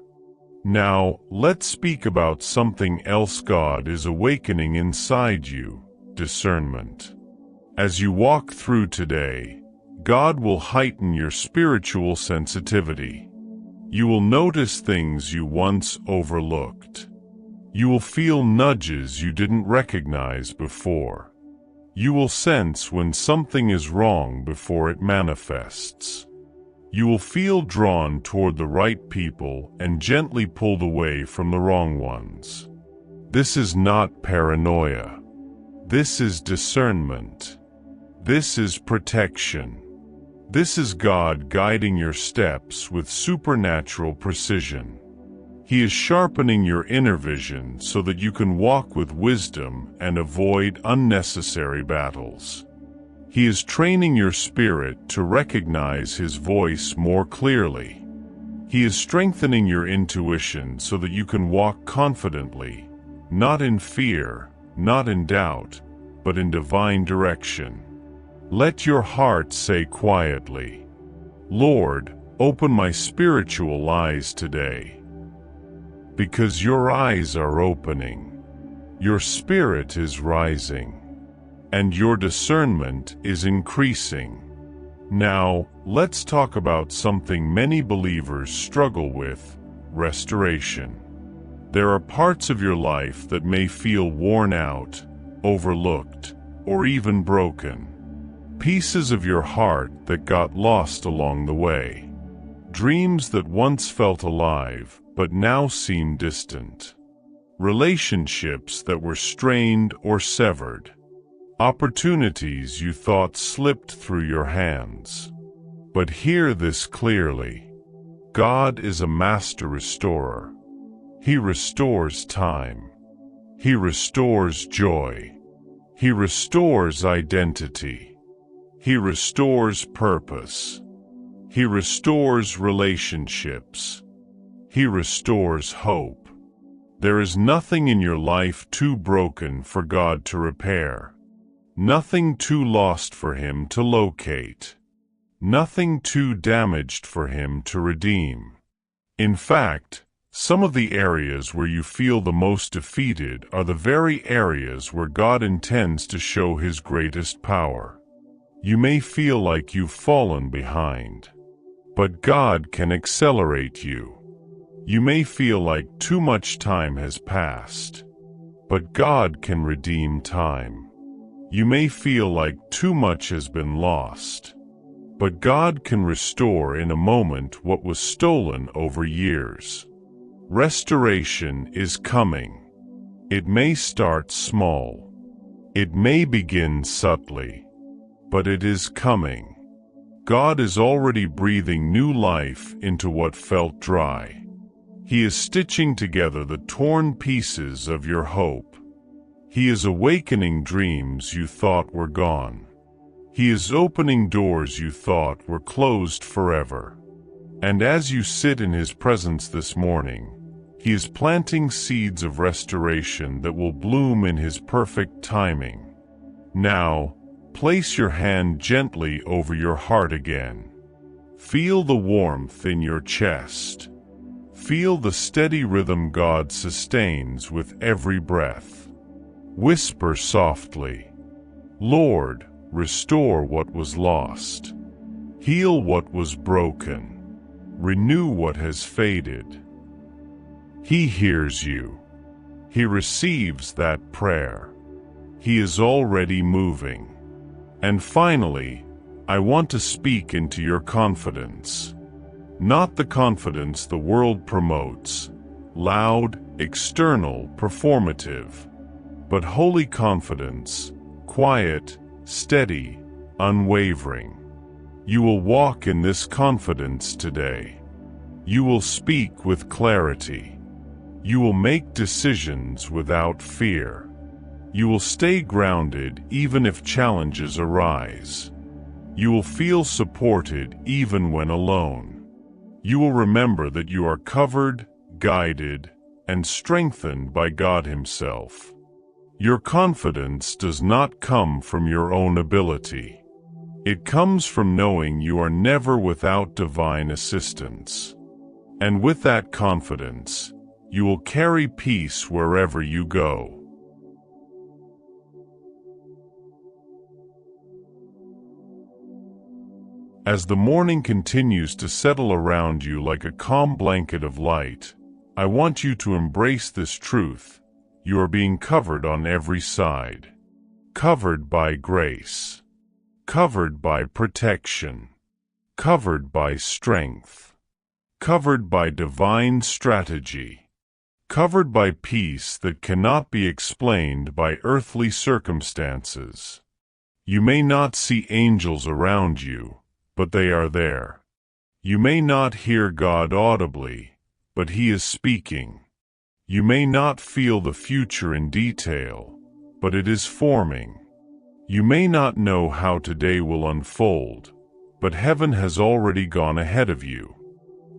Now, let's speak about something else God is awakening inside you: discernment. As you walk through today, God will heighten your spiritual sensitivity. You will notice things you once overlooked. You will feel nudges you didn't recognize before. You will sense when something is wrong before it manifests. You will feel drawn toward the right people and gently pulled away from the wrong ones. This is not paranoia. This is discernment. This is protection. This is God guiding your steps with supernatural precision. He is sharpening your inner vision so that you can walk with wisdom and avoid unnecessary battles. He is training your spirit to recognize His voice more clearly. He is strengthening your intuition so that you can walk confidently, not in fear, not in doubt, but in divine direction. Let your heart say quietly, "Lord, open my spiritual eyes today." Because your eyes are opening, your spirit is rising, and your discernment is increasing. Now, let's talk about something many believers struggle with: restoration. There are parts of your life that may feel worn out, overlooked, or even broken. Pieces of your heart that got lost along the way. Dreams that once felt alive, but now seem distant. Relationships that were strained or severed. Opportunities you thought slipped through your hands. But hear this clearly. God is a master restorer. He restores time. He restores joy. He restores identity. He restores purpose. He restores relationships. He restores hope. There is nothing in your life too broken for God to repair. Nothing too lost for Him to locate. Nothing too damaged for Him to redeem. In fact, some of the areas where you feel the most defeated are the very areas where God intends to show His greatest power. You may feel like you've fallen behind, but God can accelerate you. You may feel like too much time has passed, but God can redeem time. You may feel like too much has been lost, but God can restore in a moment what was stolen over years. Restoration is coming. It may start small. It may begin subtly, but it is coming. God is already breathing new life into what felt dry. He is stitching together the torn pieces of your hope. He is awakening dreams you thought were gone. He is opening doors you thought were closed forever. And as you sit in His presence this morning, He is planting seeds of restoration that will bloom in His perfect timing. Now, place your hand gently over your heart again. Feel the warmth in your chest. Feel the steady rhythm God sustains with every breath. Whisper softly, "Lord, restore what was lost. Heal what was broken. Renew what has faded." He hears you. He receives that prayer. He is already moving. And finally, I want to speak into your confidence. Not the confidence the world promotes, loud, external, performative, but holy confidence, quiet, steady, unwavering. You will walk in this confidence today. You will speak with clarity. You will make decisions without fear. You will stay grounded even if challenges arise. You will feel supported even when alone. You will remember that you are covered, guided, and strengthened by God Himself. Your confidence does not come from your own ability. It comes from knowing you are never without divine assistance. And with that confidence, you will carry peace wherever you go. As the morning continues to settle around you like a calm blanket of light, I want you to embrace this truth. You are being covered on every side. Covered by grace. Covered by protection. Covered by strength. Covered by divine strategy. Covered by peace that cannot be explained by earthly circumstances. You may not see angels around you, but they are there. You may not hear God audibly, but He is speaking. You may not feel the future in detail, but it is forming. You may not know how today will unfold, but heaven has already gone ahead of you.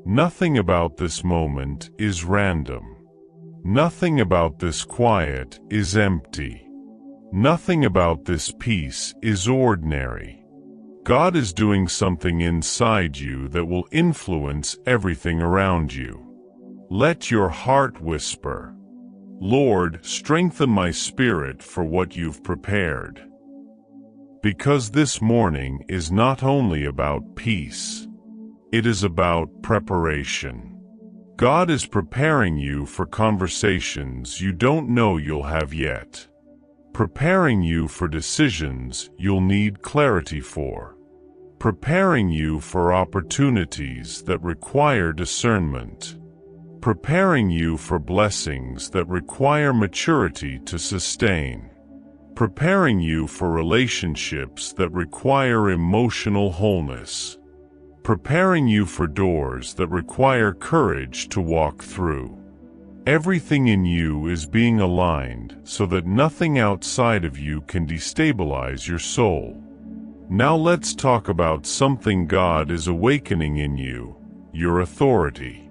Nothing about this moment is random. Nothing about this quiet is empty. Nothing about this peace is ordinary. God is doing something inside you that will influence everything around you. Let your heart whisper, "Lord, strengthen my spirit for what you've prepared." Because this morning is not only about peace, it is about preparation. God is preparing you for conversations you don't know you'll have yet. Preparing you for decisions you'll need clarity for. Preparing you for opportunities that require discernment. Preparing you for blessings that require maturity to sustain. Preparing you for relationships that require emotional wholeness. Preparing you for doors that require courage to walk through. Everything in you is being aligned so that nothing outside of you can destabilize your soul. Now let's talk about something God is awakening in you, your authority.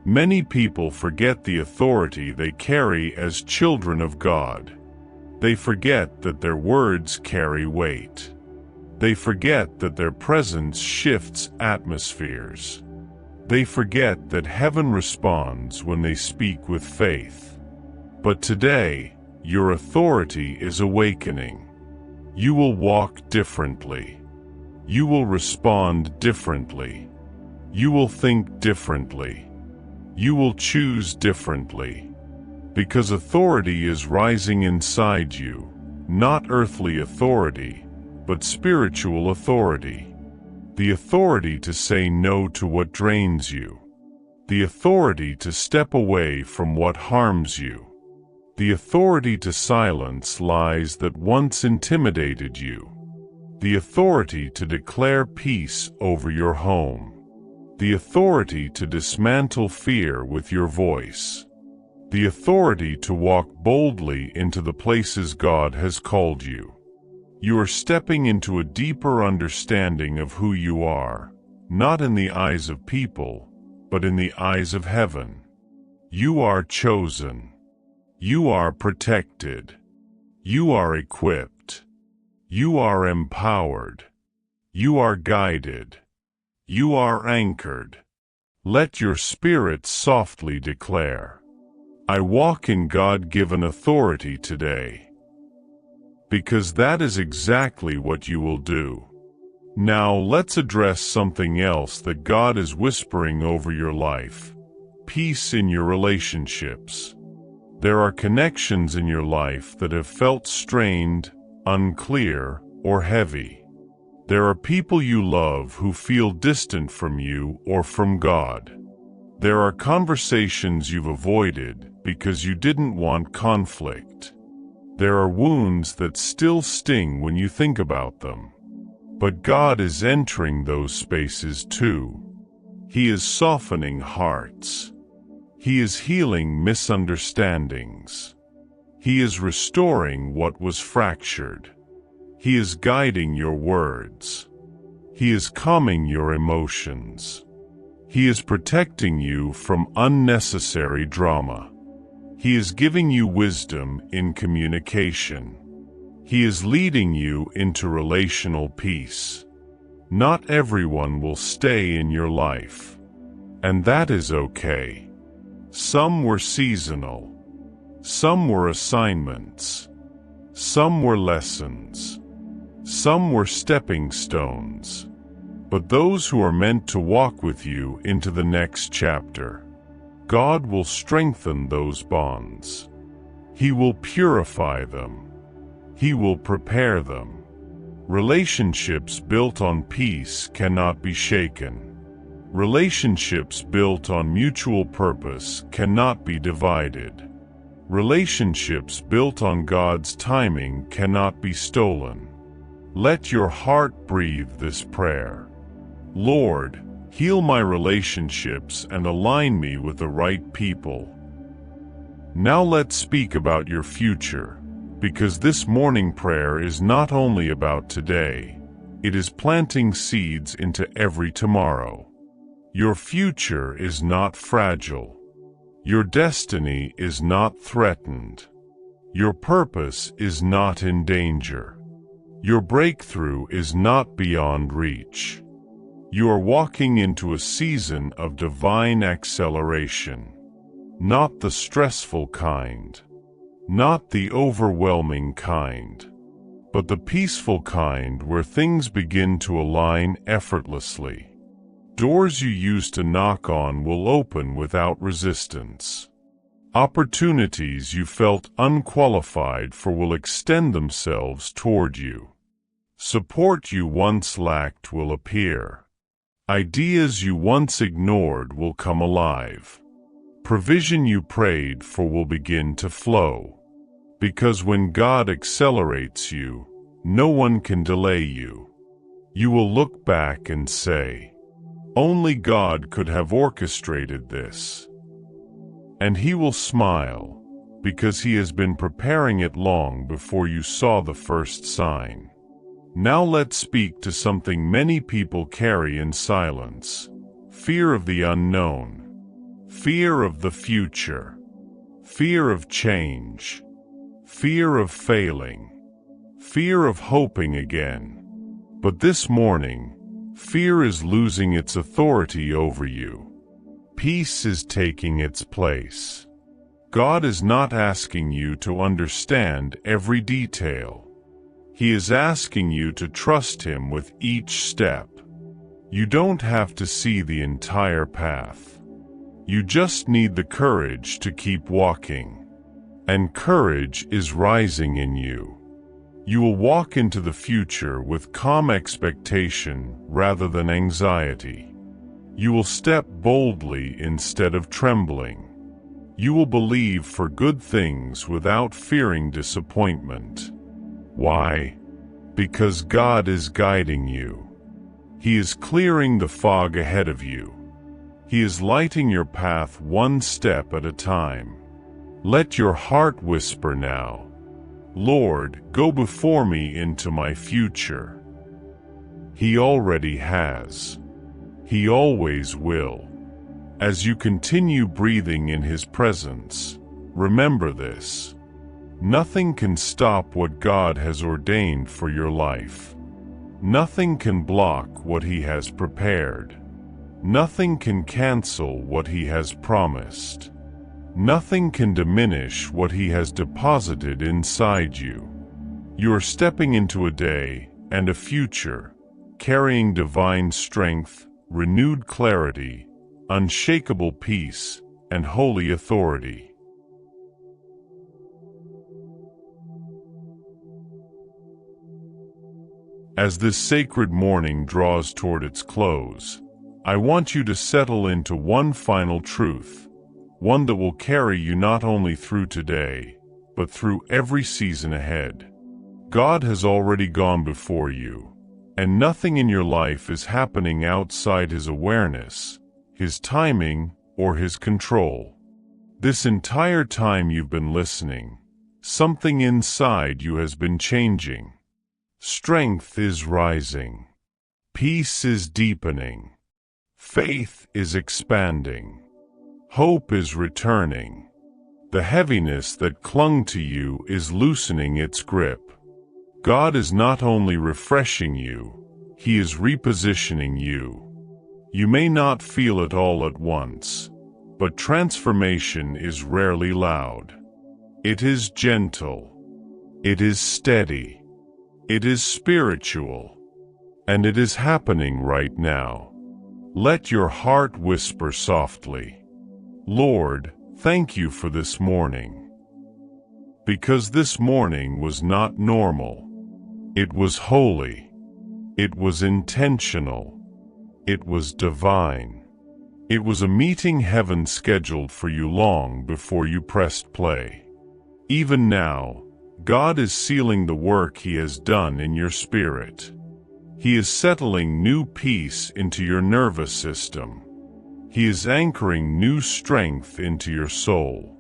Many people forget the authority they carry as children of God. They forget that their words carry weight. They forget that their presence shifts atmospheres. They forget that heaven responds when they speak with faith. But today, your authority is awakening. You will walk differently. You will respond differently. You will think differently. You will choose differently. Because authority is rising inside you, not earthly authority, but spiritual authority. The authority to say no to what drains you. The authority to step away from what harms you. The authority to silence lies that once intimidated you. The authority to declare peace over your home. The authority to dismantle fear with your voice. The authority to walk boldly into the places God has called you. You are stepping into a deeper understanding of who you are, not in the eyes of people, but in the eyes of heaven. You are chosen. You are protected. You are equipped. You are empowered. You are guided. You are anchored. Let your spirit softly declare, "I walk in God-given authority today." Because that is exactly what you will do. Now let's address something else that God is whispering over your life: peace in your relationships. There are connections in your life that have felt strained, unclear, or heavy. There are people you love who feel distant from you or from God. There are conversations you've avoided because you didn't want conflict. There are wounds that still sting when you think about them. But God is entering those spaces too. He is softening hearts. He is healing misunderstandings. He is restoring what was fractured. He is guiding your words. He is calming your emotions. He is protecting you from unnecessary drama. He is giving you wisdom in communication. He is leading you into relational peace. Not everyone will stay in your life. And that is okay. Some were seasonal. Some were assignments. Some were lessons. Some were stepping stones. But those who are meant to walk with you into the next chapter, God will strengthen those bonds. He will purify them. He will prepare them. Relationships built on peace cannot be shaken. Relationships built on mutual purpose cannot be divided. Relationships built on God's timing cannot be stolen. Let your heart breathe this prayer. Lord, Heal my relationships and align me with the right people. Now let's speak about your future, because this morning prayer is not only about today, it is planting seeds into every tomorrow. Your future is not fragile. Your destiny is not threatened. Your purpose is not in danger. Your breakthrough is not beyond reach. You are walking into a season of divine acceleration. Not the stressful kind, not the overwhelming kind, but the peaceful kind where things begin to align effortlessly. Doors you used to knock on will open without resistance. Opportunities you felt unqualified for will extend themselves toward you. Support you once lacked will appear. Ideas you once ignored will come alive. Provision you prayed for will begin to flow. Because when God accelerates you, no one can delay you. You will look back and say, "Only God could have orchestrated this." And He will smile, because He has been preparing it long before you saw the first sign. Now let's speak to something many people carry in silence: fear of the unknown. Fear of the future, fear of change, fear of failing, fear of hoping again. But this morning, fear is losing its authority over you. Peace is taking its place. God is not asking you to understand every detail. He is asking you to trust Him with each step. You don't have to see the entire path. You just need the courage to keep walking. And courage is rising in you. You will walk into the future with calm expectation rather than anxiety. You will step boldly instead of trembling. You will believe for good things without fearing disappointment. Why? Because God is guiding you. He is clearing the fog ahead of you. He is lighting your path one step at a time. Let your heart whisper now, "Lord, go before me into my future." He already has. He always will. As you continue breathing in His presence, remember this: nothing can stop what God has ordained for your life. Nothing can block what He has prepared. Nothing can cancel what He has promised. Nothing can diminish what He has deposited inside you. You are stepping into a day and a future, carrying divine strength, renewed clarity, unshakable peace, and holy authority. As this sacred morning draws toward its close, I want you to settle into one final truth, one that will carry you not only through today, but through every season ahead. God has already gone before you, and nothing in your life is happening outside His awareness, His timing, or His control. This entire time you've been listening, something inside you has been changing. Strength is rising. Peace is deepening. Faith is expanding. Hope is returning. The heaviness that clung to you is loosening its grip. God is not only refreshing you, He is repositioning you. You may not feel it all at once, but transformation is rarely loud. It is gentle. It is steady. It is spiritual. And it is happening right now. Let your heart whisper softly, "Lord, thank you for this morning." Because this morning was not normal. It was holy. It was intentional. It was divine. It was a meeting heaven scheduled for you long before you pressed play. Even now, God is sealing the work He has done in your spirit. He is settling new peace into your nervous system. He is anchoring new strength into your soul.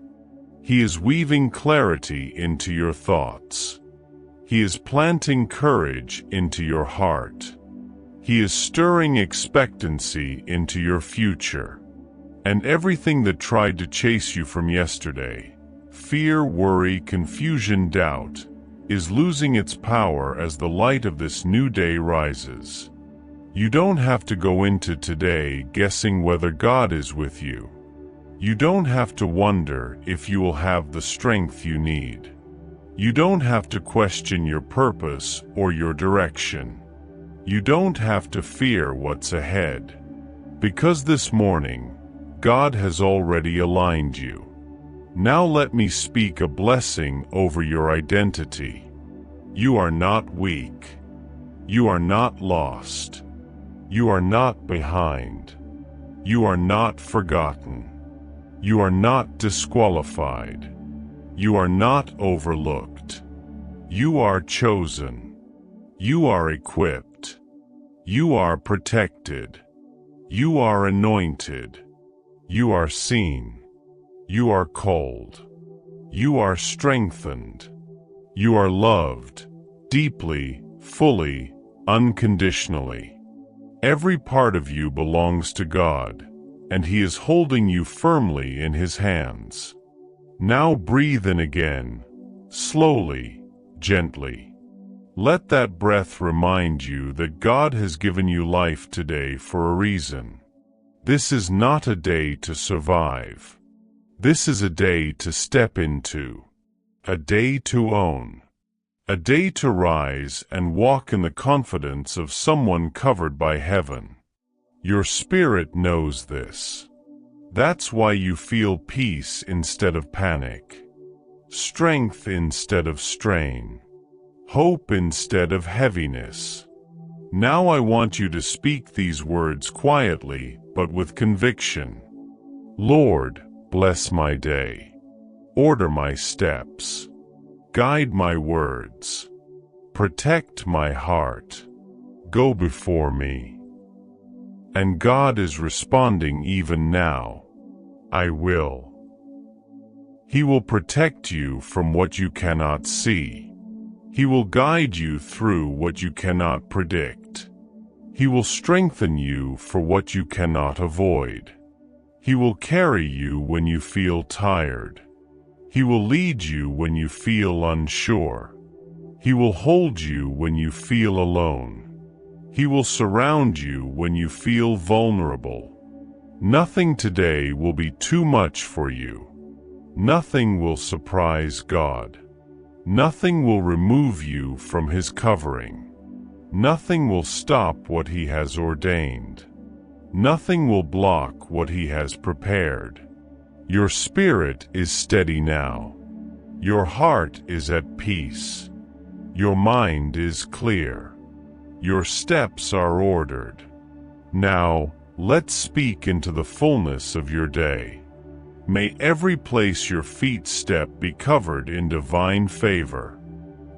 He is weaving clarity into your thoughts. He is planting courage into your heart. He is stirring expectancy into your future. And everything that tried to chase you from yesterday, fear, worry, confusion, doubt, is losing its power as the light of this new day rises. You don't have to go into today guessing whether God is with you. You don't have to wonder if you will have the strength you need. You don't have to question your purpose or your direction. You don't have to fear what's ahead. Because this morning, God has already aligned you. Now let me speak a blessing over your identity. You are not weak. You are not lost. You are not behind. You are not forgotten. You are not disqualified. You are not overlooked. You are chosen. You are equipped. You are protected. You are anointed. You are seen. You are called. You are strengthened. You are loved, deeply, fully, unconditionally. Every part of you belongs to God, and He is holding you firmly in His hands. Now breathe in again, slowly, gently. Let that breath remind you that God has given you life today for a reason. This is not a day to survive. This is a day to step into. A day to own. A day to rise and walk in the confidence of someone covered by heaven. Your spirit knows this. That's why you feel peace instead of panic. Strength instead of strain. Hope instead of heaviness. Now I want you to speak these words quietly, but with conviction. Lord, bless my day. Order my steps. Guide my words. Protect my heart. Go before me. And God is responding even now. I will. He will protect you from what you cannot see. He will guide you through what you cannot predict. He will strengthen you for what you cannot avoid. He will carry you when you feel tired. He will lead you when you feel unsure. He will hold you when you feel alone. He will surround you when you feel vulnerable. Nothing today will be too much for you. Nothing will surprise God. Nothing will remove you from His covering. Nothing will stop what He has ordained. Nothing will block what He has prepared. Your spirit is steady now. Your heart is at peace. Your mind is clear. Your steps are ordered. Now, let's speak into the fullness of your day. May every place your feet step be covered in divine favor.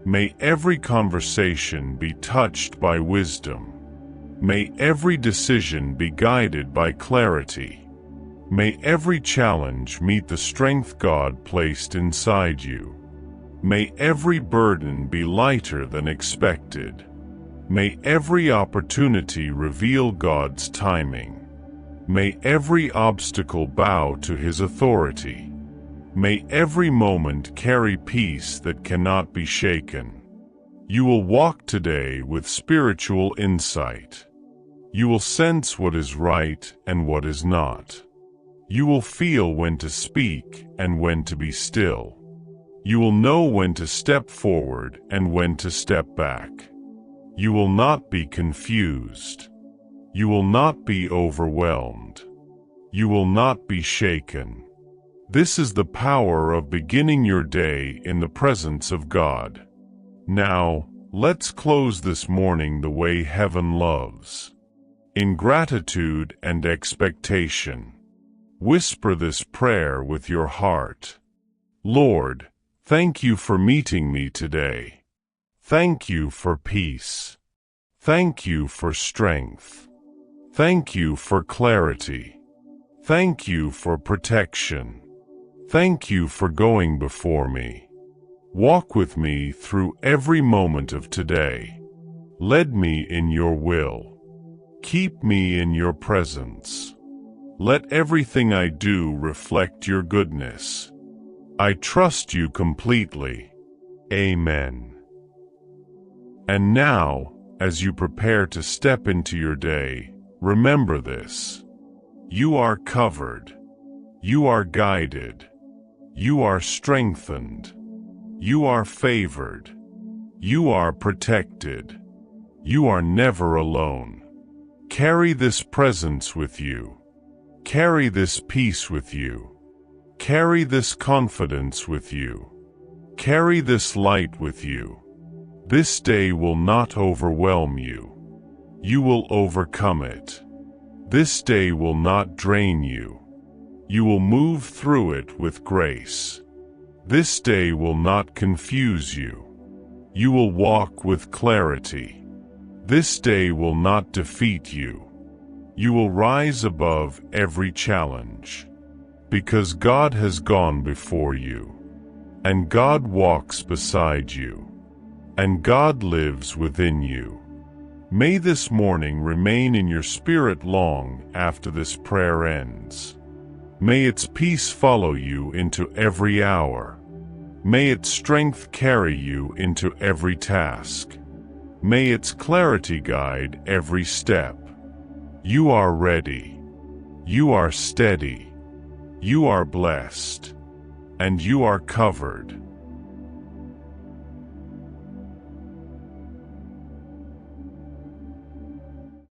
May every conversation be touched by wisdom. May every decision be guided by clarity. May every challenge meet the strength God placed inside you. May every burden be lighter than expected. May every opportunity reveal God's timing. May every obstacle bow to His authority. May every moment carry peace that cannot be shaken. You will walk today with spiritual insight. You will sense what is right and what is not. You will feel when to speak and when to be still. You will know when to step forward and when to step back. You will not be confused. You will not be overwhelmed. You will not be shaken. This is the power of beginning your day in the presence of God. Now, let's close this morning the way heaven loves. In gratitude and expectation. Whisper this prayer with your heart. Lord, thank you for meeting me today. Thank you for peace. Thank you for strength. Thank you for clarity. Thank you for protection. Thank you for going before me. Walk with me through every moment of today. Lead me in your will. Keep me in your presence. Let everything I do reflect your goodness. I trust you completely. Amen. And now, as you prepare to step into your day, remember this. You are covered. You are guided. You are strengthened. You are favored. You are protected. You are never alone. Carry this presence with you. Carry this peace with you. Carry this confidence with you. Carry this light with you. This day will not overwhelm you. You will overcome it. This day will not drain you. You will move through it with grace. This day will not confuse you. You will walk with clarity. This day will not defeat you. You will rise above every challenge. Because God has gone before you. And God walks beside you. And God lives within you. May this morning remain in your spirit long after this prayer ends. May its peace follow you into every hour. May its strength carry you into every task. May its clarity guide every step. You are ready. You are steady. You are blessed. And you are covered.